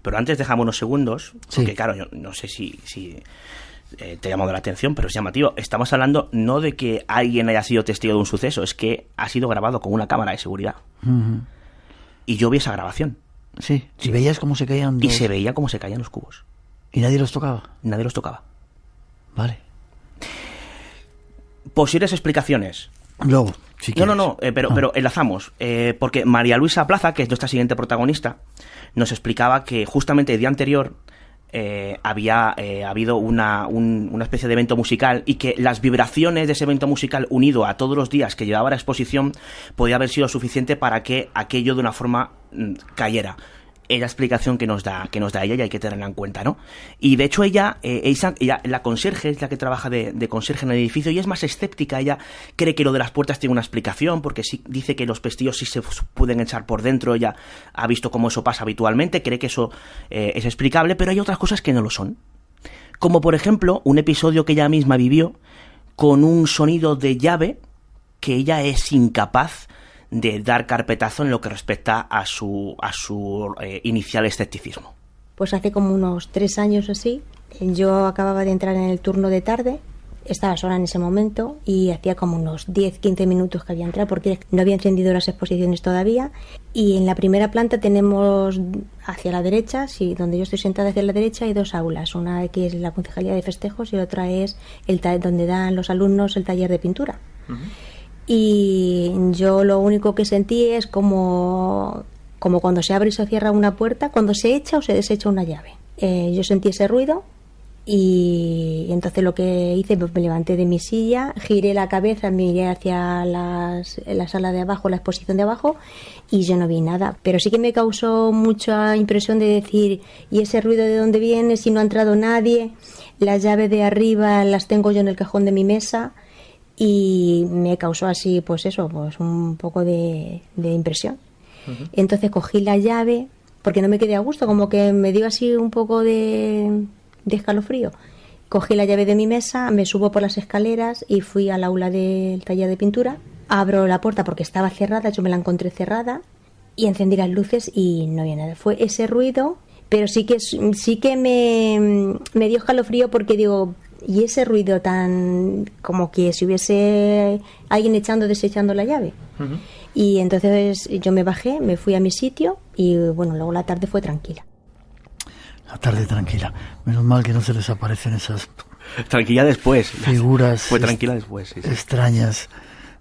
Pero antes dejamos unos segundos, porque claro, yo no sé si te ha llamado la atención, pero es llamativo. Estamos hablando no de que alguien haya sido testigo de un suceso, es que ha sido grabado con una cámara de seguridad. Y yo vi esa grabación. Sí, y veías cómo se caían y se veía cómo se caían los cubos. ¿Y nadie los tocaba? Nadie los tocaba. Vale. Posibles explicaciones. Luego, si quieres. Pero enlazamos. Porque María Luisa Plaza, que es nuestra siguiente protagonista, nos explicaba que justamente el día anterior había habido una especie de evento musical, y que las vibraciones de ese evento musical unido a todos los días que llevaba la exposición podía haber sido suficiente para que aquello de una forma cayera. Es la explicación que nos da ella, y hay que tenerla en cuenta, ¿no? Y de hecho ella, la conserje, es la que trabaja de conserje en el edificio, y es más escéptica. Ella cree que lo de las puertas tiene una explicación, porque sí dice que los pestillos sí se pueden echar por dentro. Ella ha visto cómo eso pasa habitualmente, cree que eso es explicable, pero hay otras cosas que no lo son. Como por ejemplo, un episodio que ella misma vivió con un sonido de llave que ella es incapaz de dar carpetazo en lo que respecta a su inicial escepticismo. Pues hace como unos 3 años así, yo acababa de entrar en el turno de tarde, estaba sola en ese momento y hacía como unos 10-15 minutos que había entrado porque no había encendido las exposiciones todavía. Y en la primera planta tenemos hacia la derecha, sí, donde yo estoy sentada hacia la derecha, hay 2 aulas. Una que es la Concejalía de Festejos y otra es donde dan los alumnos el taller de pintura. Y yo lo único que sentí es como cuando se abre y se cierra una puerta, cuando se echa o se desecha una llave. Yo sentí ese ruido y entonces lo que hice, pues me levanté de mi silla, giré la cabeza, miré hacia la sala de abajo, la exposición de abajo, y yo no vi nada. Pero sí que me causó mucha impresión de decir, ¿y ese ruido de dónde viene? Si no ha entrado nadie, las llaves de arriba las tengo yo en el cajón de mi mesa. Y me causó así, pues eso, pues un poco de impresión. Entonces cogí la llave, porque no me quedé a gusto, como que me dio así un poco de escalofrío. Cogí la llave de mi mesa, me subo por las escaleras y fui al aula del taller de pintura. Abro la puerta porque estaba cerrada, yo me la encontré cerrada, y encendí las luces y no había nada. Fue ese ruido, pero sí que me dio escalofrío porque digo... Y ese ruido tan como que si hubiese alguien desechando la llave. Y entonces yo me bajé, me fui a mi sitio y bueno, luego la tarde fue tranquila. La tarde tranquila. Menos mal que no se les aparecen esas tranquila después. Figuras fue tranquila después, sí. Extrañas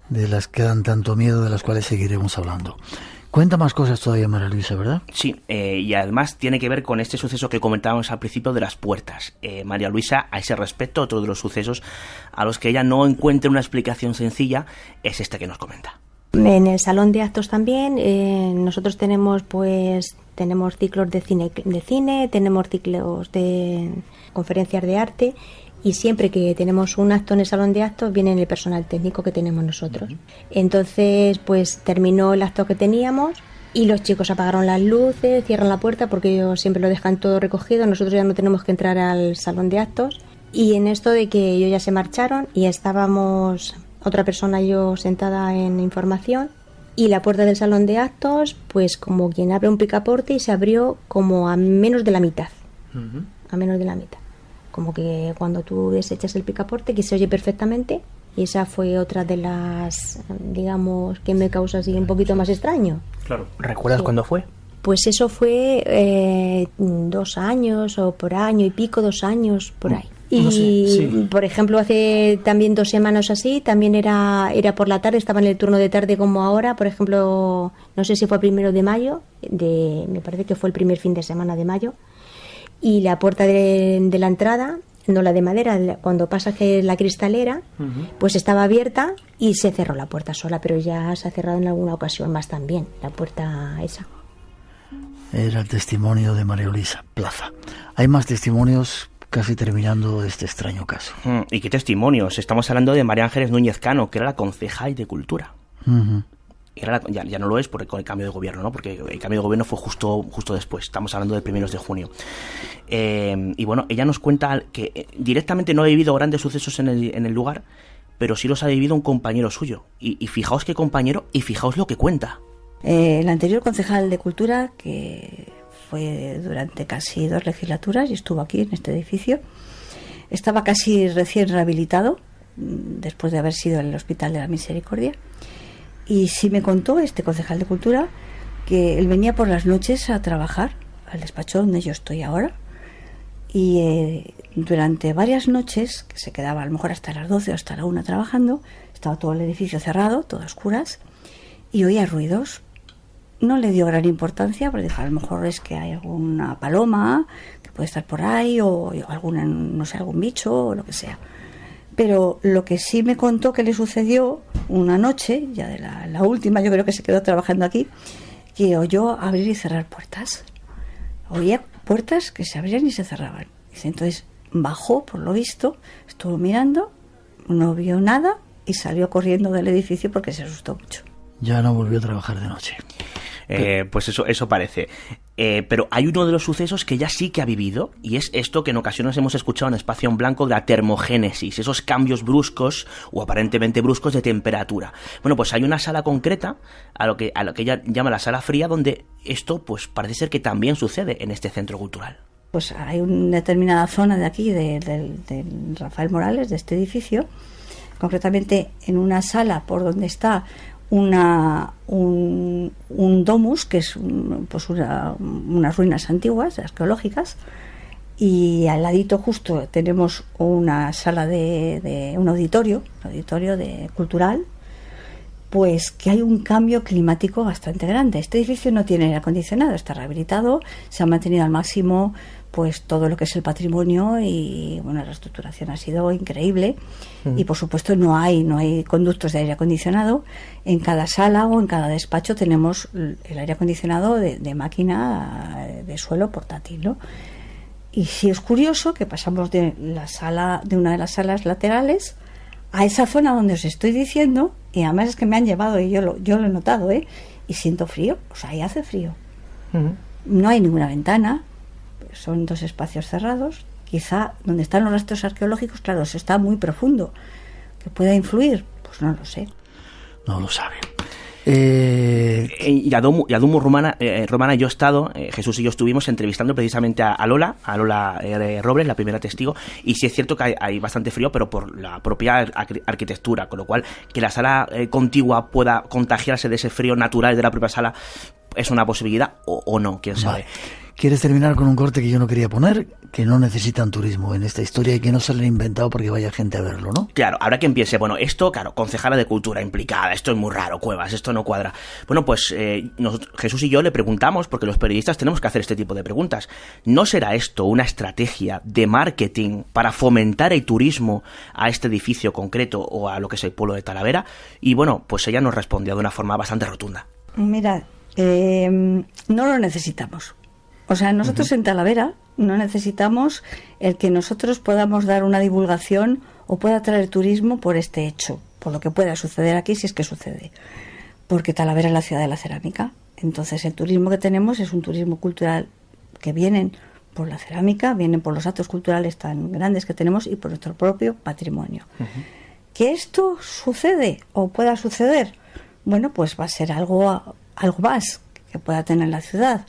de las que dan tanto miedo, de las cuales seguiremos hablando. Cuenta más cosas todavía, María Luisa, ¿verdad? Sí, y además tiene que ver con este suceso que comentábamos al principio de las puertas. María Luisa, a ese respecto, otro de los sucesos a los que ella no encuentra una explicación sencilla es este que nos comenta. En el salón de actos también, nosotros tenemos ciclos de cine, tenemos ciclos de conferencias de arte. Y siempre que tenemos un acto en el salón de actos viene el personal técnico que tenemos nosotros. Entonces pues terminó el acto que teníamos y los chicos apagaron las luces, cierran la puerta porque ellos siempre lo dejan todo recogido, nosotros ya no tenemos que entrar al salón de actos. Y en esto de que ellos ya se marcharon y estábamos otra persona y yo sentada en información, y la puerta del salón de actos pues como quien abre un picaporte, y se abrió como a menos de la mitad. A menos de la mitad. Como que cuando tú desechas el picaporte, que se oye perfectamente, y esa fue otra de las, digamos, que me causa así un poquito más extraño. Claro. ¿Recuerdas cuándo fue? Pues eso fue 2 años o por año y pico, 2 años por ahí. Y no sé, sí. Por ejemplo, hace también 2 semanas así, también era por la tarde, estaba en el turno de tarde como ahora, por ejemplo, no sé si fue 1 de mayo, me parece que fue el primer fin de semana de mayo. Y la puerta de la entrada, no la de madera, cuando pasa que la cristalera, pues estaba abierta y se cerró la puerta sola, pero ya se ha cerrado en alguna ocasión más también, la puerta esa. Era el testimonio de María Luisa Plaza. Hay más testimonios casi terminando este extraño caso. ¿Y qué testimonios? Estamos hablando de María Ángeles Núñez Cano, que era la concejal de Cultura. Ya no lo es con el cambio de gobierno, ¿no? Porque el cambio de gobierno fue justo después. Estamos hablando de 1 de junio. Y bueno, ella nos cuenta que directamente no ha vivido grandes sucesos en el lugar, pero sí los ha vivido un compañero suyo. Y fijaos qué compañero, y fijaos lo que cuenta. El anterior concejal de Cultura, que fue durante casi 2 legislaturas y estuvo aquí en este edificio, estaba casi recién rehabilitado después de haber sido en el Hospital de la Misericordia. Y sí me contó este concejal de Cultura que él venía por las noches a trabajar al despacho donde yo estoy ahora, y durante varias noches, que se quedaba a lo mejor hasta las 12 o hasta la 1 trabajando, estaba todo el edificio cerrado, todo a oscuras, y oía ruidos. No le dio gran importancia, porque dijo, a lo mejor es que hay alguna paloma que puede estar por ahí, o alguna, no sé, algún bicho o lo que sea. Pero lo que sí me contó que le sucedió una noche, ya de la última, yo creo que se quedó trabajando aquí, que oyó abrir y cerrar puertas. Oía puertas que se abrían y se cerraban. Dice, entonces bajó, por lo visto, estuvo mirando, no vio nada y salió corriendo del edificio porque se asustó mucho. Ya no volvió a trabajar de noche. Pues eso parece. Pero hay uno de los sucesos que ella sí que ha vivido, y es esto que en ocasiones hemos escuchado en Espacio en Blanco, de la termogénesis, esos cambios bruscos o aparentemente bruscos de temperatura. Bueno, pues hay una sala concreta, a lo que ella llama la sala fría, donde esto pues parece ser que también sucede en este centro cultural. pues hay una determinada zona de aquí, de Rafael Morales, de este edificio, concretamente en una sala por donde está un domus, que es unas ruinas antiguas, arqueológicas, y al ladito justo tenemos una sala de un auditorio cultural, pues que hay un cambio climático bastante grande. Este edificio no tiene aire acondicionado, está rehabilitado, se ha mantenido al máximo pues todo lo que es el patrimonio y bueno, la reestructuración ha sido increíble. Y por supuesto no hay conductos de aire acondicionado. En cada sala o en cada despacho tenemos el aire acondicionado de máquina de suelo portátil, ¿no? Y sí es curioso que pasamos de una de las salas laterales a esa zona donde os estoy diciendo, y además es que me han llevado y yo lo he notado, y siento frío, o sea, ahí hace frío. No hay ninguna ventana, son dos espacios cerrados. Quizá donde están los restos arqueológicos, claro, eso está muy profundo, que pueda influir, pues no lo sé. No lo sabe. Y Adumu Romana yo he estado, Jesús y yo estuvimos entrevistando precisamente a Lola Robles, la primera testigo, y sí es cierto que hay bastante frío, pero por la propia arquitectura, con lo cual que la sala contigua pueda contagiarse de ese frío natural de la propia sala es una posibilidad o no, quién sabe. Vale. ¿Quieres terminar con un corte que yo no quería poner? Que no necesitan turismo en esta historia y que no se lo han inventado porque vaya gente a verlo, ¿no? Claro, habrá quien piense, bueno, esto, claro, concejala de cultura implicada, esto es muy raro, Cuevas, esto no cuadra. Bueno, pues Jesús y yo le preguntamos, porque los periodistas tenemos que hacer este tipo de preguntas, ¿no será esto una estrategia de marketing para fomentar el turismo a este edificio concreto o a lo que es el pueblo de Talavera? Y bueno, pues ella nos respondió de una forma bastante rotunda. Mira, no lo necesitamos. O sea, nosotros en Talavera no necesitamos el que nosotros podamos dar una divulgación o pueda traer turismo por este hecho, por lo que pueda suceder aquí si es que sucede. Porque Talavera es la ciudad de la cerámica. Entonces el turismo que tenemos es un turismo cultural que vienen por la cerámica, vienen por los actos culturales tan grandes que tenemos y por nuestro propio patrimonio. ¿Que esto sucede o pueda suceder? Bueno, pues va a ser algo más que pueda tener la ciudad.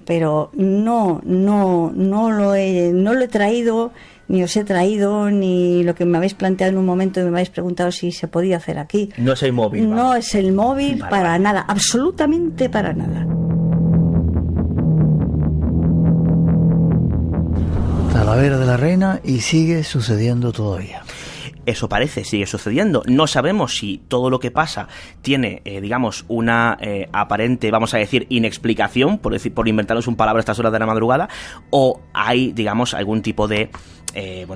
Pero no lo he traído, ni os he traído, ni lo que me habéis planteado en un momento y me habéis preguntado si se podía hacer aquí. No es el móvil. No es el móvil para nada, absolutamente para nada. Talavera de la Reina y sigue sucediendo todavía. Eso parece, sigue sucediendo. No sabemos si todo lo que pasa tiene, digamos, una aparente, vamos a decir, inexplicación, por inventarnos un palabra a estas horas de la madrugada, o hay, digamos, algún tipo de,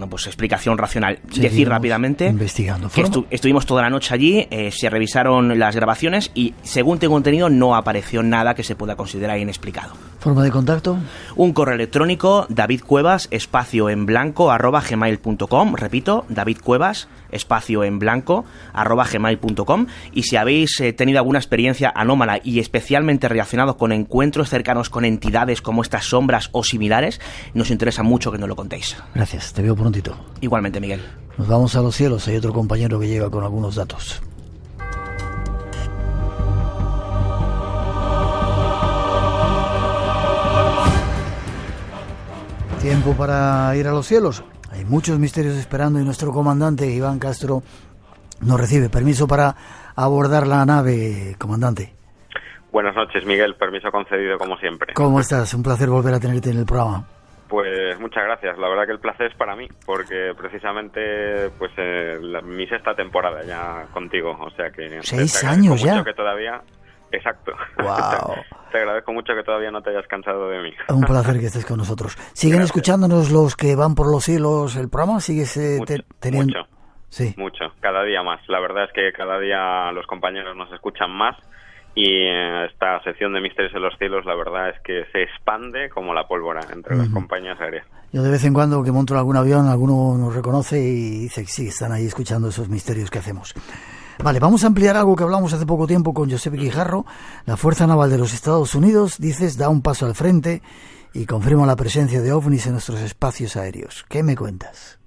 pues explicación racional. Sí, decir rápidamente investigando que estuvimos toda la noche allí, se revisaron las grabaciones y, según tengo entendido, no apareció nada que se pueda considerar inexplicado. ¿Forma de contacto? Un correo electrónico, davidcuevas@gmail.com. Repito, davidcuevas@gmail.com. Y si habéis tenido alguna experiencia anómala y especialmente relacionado con encuentros cercanos con entidades como estas sombras o similares, nos interesa mucho que nos lo contéis. Gracias, te veo prontito. Igualmente, Miguel. Nos vamos a los cielos, hay otro compañero que llega con algunos datos. Tiempo para ir a los cielos. Hay muchos misterios esperando y nuestro comandante Iván Castro nos recibe. Permiso para abordar la nave, comandante. Buenas noches, Miguel. Permiso concedido como siempre. ¿Cómo estás? Un placer volver a tenerte en el programa. Pues muchas gracias. La verdad que el placer es para mí, porque precisamente pues mi sexta temporada ya contigo. O sea que 6 años ya. Mucho que todavía. Exacto. Wow. Te agradezco mucho que todavía no te hayas cansado de mí. Un placer que estés con nosotros. ¿Siguen escuchándonos los que van por los cielos el programa? ¿Sigues teniendo...? Mucho. Sí. Mucho. Cada día más. La verdad es que cada día los compañeros nos escuchan más y esta sección de Misterios en los Cielos, la verdad es que se expande como la pólvora entre las compañías aéreas. Yo de vez en cuando que monto en algún avión, alguno nos reconoce y dice que sí, están ahí escuchando esos misterios que hacemos. Vale, vamos a ampliar algo que hablamos hace poco tiempo con Josep Guijarro. La Fuerza Naval de los Estados Unidos, dices, da un paso al frente y confirma la presencia de ovnis en nuestros espacios aéreos. ¿Qué me cuentas?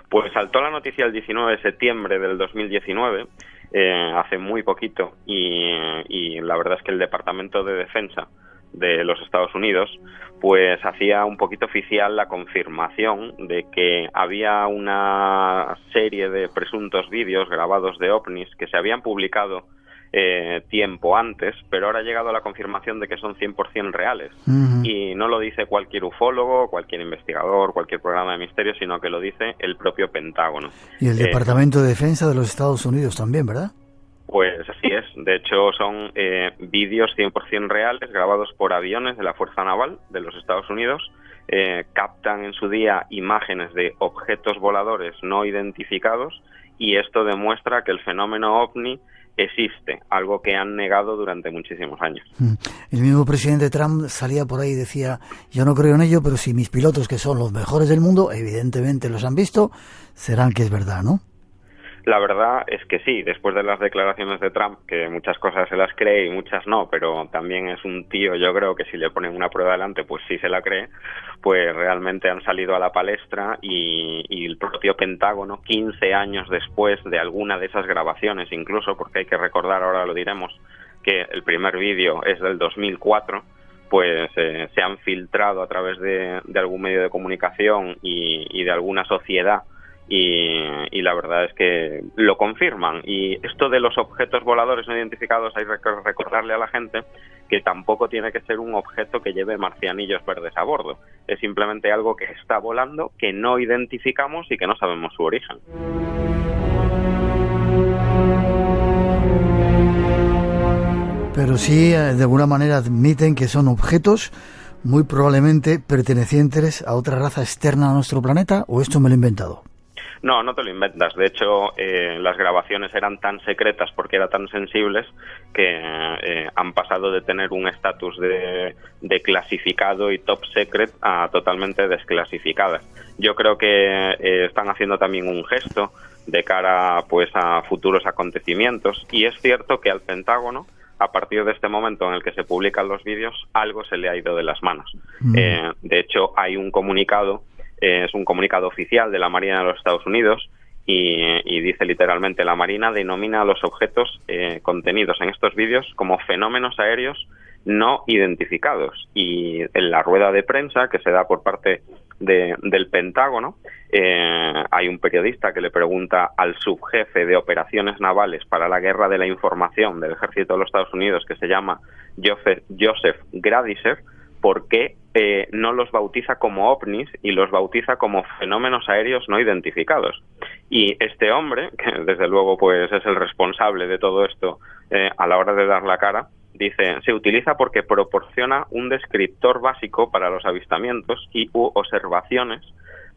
Pues saltó la noticia el 19 de septiembre del 2019, hace muy poquito, y la verdad es que el Departamento de Defensa de los Estados Unidos, pues hacía un poquito oficial la confirmación de que había una serie de presuntos vídeos grabados de ovnis que se habían publicado tiempo antes, pero ahora ha llegado la confirmación de que son 100% reales. Y no lo dice cualquier ufólogo, cualquier investigador, cualquier programa de misterio, sino que lo dice el propio Pentágono. Y el Departamento de Defensa de los Estados Unidos también, ¿verdad? Pues así es. De hecho, son vídeos 100% reales grabados por aviones de la Fuerza Naval de los Estados Unidos. Captan en su día imágenes de objetos voladores no identificados, y esto demuestra que el fenómeno ovni existe, algo que han negado durante muchísimos años. El mismo presidente Trump salía por ahí y decía: yo no creo en ello, pero si mis pilotos, que son los mejores del mundo, evidentemente los han visto, serán que es verdad, ¿no? La verdad es que sí, después de las declaraciones de Trump, que muchas cosas se las cree y muchas no, pero también es un tío, yo creo que si le ponen una prueba delante, pues sí se la cree, pues realmente han salido a la palestra, y el propio Pentágono, 15 años después de alguna de esas grabaciones incluso, porque hay que recordar, ahora lo diremos, que el primer vídeo es del 2004, pues se han filtrado a través de algún medio de comunicación y de alguna sociedad, y la verdad es que lo confirman. Y esto de los objetos voladores no identificados, hay que recordarle a la gente que tampoco tiene que ser un objeto que lleve marcianillos verdes a bordo, es simplemente algo que está volando, que no identificamos y que no sabemos su origen. Pero sí, de alguna manera admiten que son objetos muy probablemente pertenecientes a otra raza externa a nuestro planeta, ¿o esto me lo he inventado? No, no te lo inventas. De hecho, las grabaciones eran tan secretas porque eran tan sensibles que han pasado de tener un estatus de clasificado y top secret a totalmente desclasificadas. Yo creo que están haciendo también un gesto de cara, pues, a futuros acontecimientos, y es cierto que al Pentágono, a partir de este momento en el que se publican los vídeos, algo se le ha ido de las manos. De hecho, hay un comunicado, es un comunicado oficial de la Marina de los Estados Unidos, y dice literalmente: la Marina denomina a los objetos contenidos en estos vídeos como fenómenos aéreos no identificados. Y en la rueda de prensa que se da por parte del Pentágono, hay un periodista que le pregunta al subjefe de operaciones navales para la guerra de la información del ejército de los Estados Unidos, que se llama Joseph Gradiser, por qué no los bautiza como ovnis y los bautiza como fenómenos aéreos no identificados. Y este hombre, que desde luego pues es el responsable de todo esto a la hora de dar la cara, dice: se utiliza porque proporciona un descriptor básico para los avistamientos y u observaciones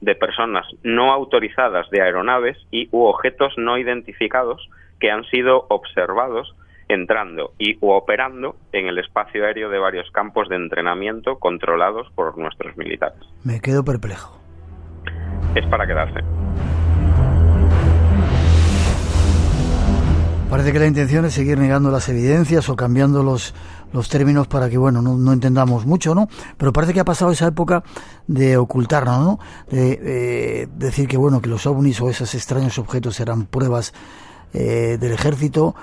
de personas no autorizadas de aeronaves y u objetos no identificados que han sido observados entrando y u operando en el espacio aéreo de varios campos de entrenamiento controlados por nuestros militares. Me quedo perplejo. Es para quedarse. Parece que la intención es seguir negando las evidencias o cambiando los términos para que, bueno, no entendamos mucho, ¿no? Pero parece que ha pasado esa época de ocultarnos, ¿no? De decir que, bueno, que los ovnis o esos extraños objetos eran pruebas del ejército,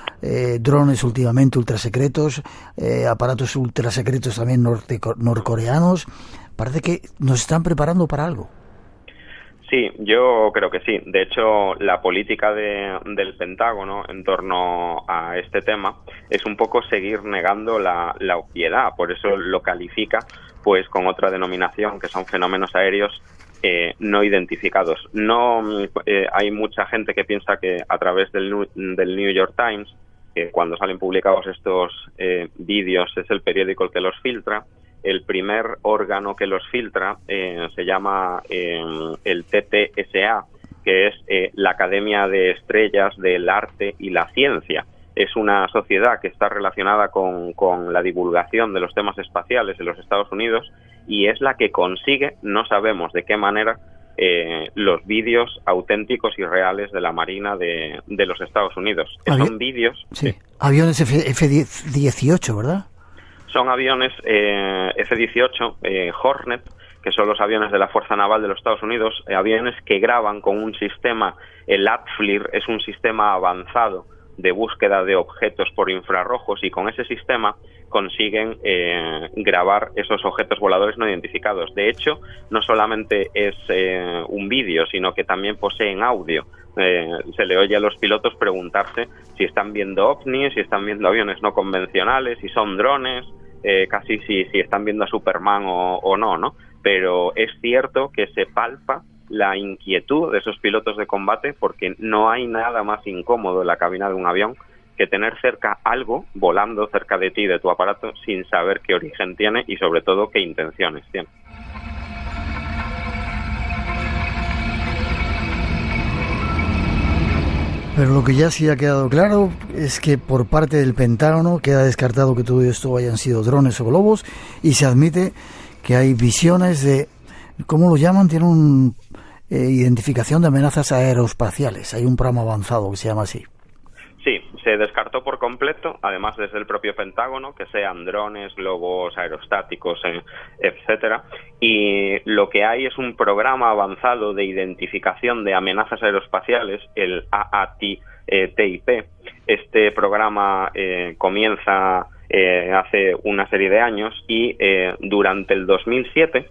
drones últimamente ultrasecretos, aparatos ultrasecretos también norcoreanos. Parece que nos están preparando para algo. Sí, yo creo que sí. De hecho, la política del Pentágono en torno a este tema es un poco seguir negando la obviedad. Por eso lo califica pues con otra denominación, que son fenómenos aéreos no identificados. No hay mucha gente que piensa que a través del New York Times, que cuando salen publicados estos vídeos es el periódico el que los filtra. El primer órgano que los filtra se llama el TTSA, que es la Academia de Estrellas del Arte y la Ciencia. Es una sociedad que está relacionada con la divulgación de los temas espaciales en los Estados Unidos, y es la que consigue, no sabemos de qué manera, los vídeos auténticos y reales de la Marina de los Estados Unidos. Son vídeos... Sí. Aviones F-18, ¿verdad? Son aviones F-18 Hornet, que son los aviones de la Fuerza Naval de los Estados Unidos, aviones que graban con un sistema, el ATFLIR, es un sistema avanzado de búsqueda de objetos por infrarrojos, y con ese sistema consiguen grabar esos objetos voladores no identificados. De hecho, no solamente es un vídeo, sino que también poseen audio. Se le oye a los pilotos preguntarse si están viendo ovnis, si están viendo aviones no convencionales, si son drones, casi si están viendo a Superman o no, ¿no? Pero es cierto que se palpa la inquietud de esos pilotos de combate, porque no hay nada más incómodo en la cabina de un avión que tener cerca algo volando cerca de ti, de tu aparato, sin saber qué origen tiene y sobre todo qué intenciones tiene. Pero lo que ya sí ha quedado claro es que por parte del Pentágono queda descartado que todo esto hayan sido drones o globos, y se admite que hay visiones de, ¿cómo lo llaman? Tiene una identificación de amenazas aeroespaciales. Hay un programa avanzado que se llama así. Sí, se descartó por completo, además desde el propio Pentágono, que sean drones, globos aerostáticos, etcétera. Y lo que hay es un programa avanzado de identificación de amenazas aeroespaciales, el AATIP. Este programa comienza hace una serie de años y durante el 2007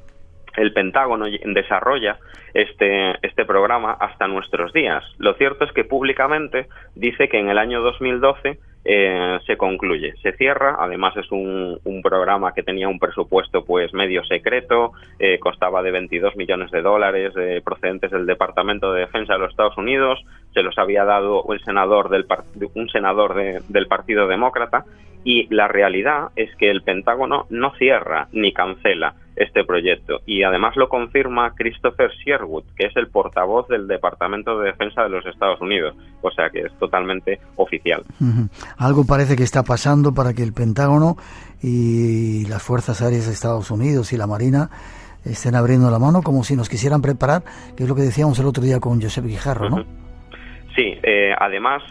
el Pentágono desarrolla este programa hasta nuestros días. Lo cierto es que públicamente dice que en el año 2012 se concluye, se cierra. Además es un programa que tenía un presupuesto pues medio secreto, costaba de $22 millones procedentes del Departamento de Defensa de los Estados Unidos. Se los había dado un senador del Partido Demócrata, y la realidad es que el Pentágono no cierra ni cancela este proyecto, y además lo confirma Christopher Sherwood, que es el portavoz del Departamento de Defensa de los Estados Unidos, o sea que es totalmente oficial. Algo parece que está pasando para que el Pentágono y las Fuerzas Aéreas de Estados Unidos y la Marina estén abriendo la mano, como si nos quisieran preparar, que es lo que decíamos el otro día con Josep Guijarro, ¿no? Sí, además,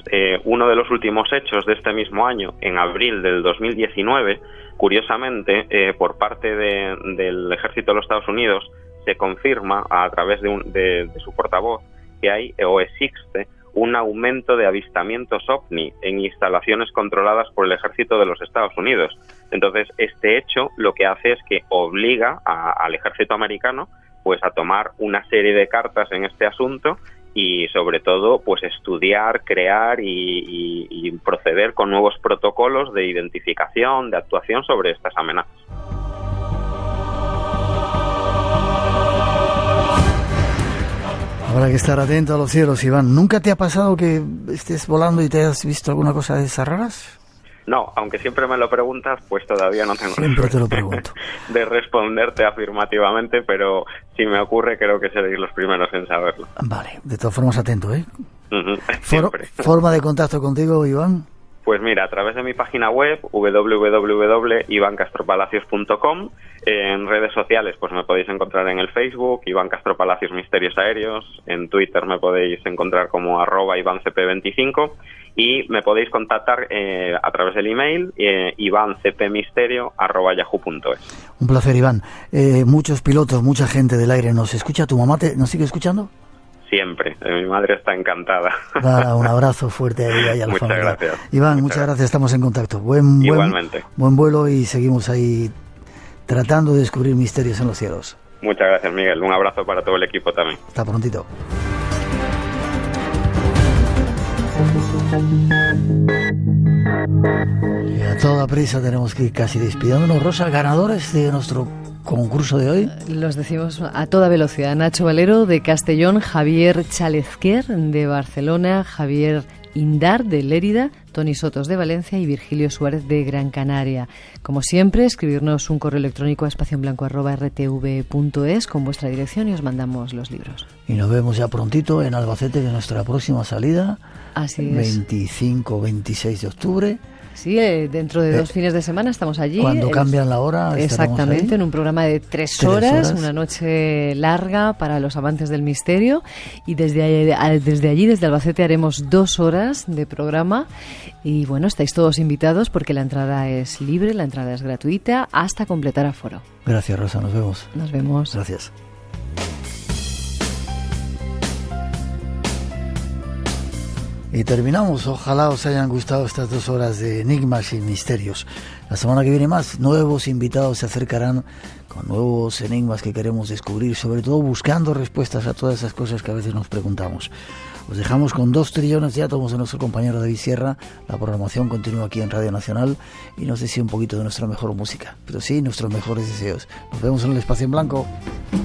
uno de los últimos hechos de este mismo año, en abril del 2019, curiosamente, por parte del Ejército de los Estados Unidos, se confirma a través de su portavoz que hay o existe un aumento de avistamientos OVNI en instalaciones controladas por el Ejército de los Estados Unidos. Entonces, este hecho lo que hace es que obliga al Ejército americano pues a tomar una serie de cartas en este asunto, y sobre todo pues estudiar, crear y proceder con nuevos protocolos de identificación, de actuación sobre estas amenazas. Habrá que estar atento a los cielos, Iván. ¿Nunca te ha pasado que estés volando y te has visto alguna cosa de esas raras? No, aunque siempre me lo preguntas, pues todavía no tengo siempre te lo pregunto. De responderte afirmativamente, pero si me ocurre creo que seréis los primeros en saberlo. Vale, de todas formas atento, ¿eh? Siempre. ¿Forma de contacto contigo, Iván? Pues mira, a través de mi página web, www.ivancastropalacios.com. En redes sociales pues me podéis encontrar en el Facebook, Iván Castro Palacios Misterios Aéreos. En Twitter me podéis encontrar como @IvánCP25. Y me podéis contactar a través del email ivancpmisterio@yahoo.es. Un placer, Iván. Muchos pilotos, mucha gente del aire nos escucha. ¿Tu mamá nos sigue escuchando? Siempre. Mi madre está encantada. Un abrazo fuerte a ella y a la familia. Muchas gracias. Iván, muchas gracias. Estamos en contacto. Igualmente. Buen vuelo, y seguimos ahí tratando de descubrir misterios en los cielos. Muchas gracias, Miguel. Un abrazo para todo el equipo también. Hasta prontito. Y a toda prisa tenemos que ir casi despidiéndonos. Rosa, ganadores de nuestro concurso de hoy. Los decimos a toda velocidad. Nacho Valero de Castellón, Javier Chalezquer de Barcelona, Javier Indar de Lérida, Toni Sotos de Valencia y Virgilio Suárez de Gran Canaria. Como siempre, escribirnos un correo electrónico a espacioenblanco@rtv.es con vuestra dirección y os mandamos los libros. Y nos vemos ya prontito en Albacete, de nuestra próxima salida. Así es. 25-26 de octubre. Sí, dentro de 2 fines de semana estamos allí. Cuando cambian la hora. Exactamente, en un programa de 3 horas, una noche larga para los amantes del misterio. Y desde allí, desde Albacete, haremos 2 horas de programa. Y bueno, estáis todos invitados porque la entrada es libre, la entrada es gratuita, hasta completar aforo. Gracias, Rosa, nos vemos. Nos vemos. Gracias. Y terminamos. Ojalá os hayan gustado estas 2 horas de enigmas y misterios. La semana que viene más, nuevos invitados se acercarán con nuevos enigmas que queremos descubrir, sobre todo buscando respuestas a todas esas cosas que a veces nos preguntamos. Os dejamos con 2 trillones de átomos de nuestro compañero David Sierra. La programación continúa aquí en Radio Nacional y nos decía un poquito de nuestra mejor música, pero sí nuestros mejores deseos. Nos vemos en el Espacio en Blanco.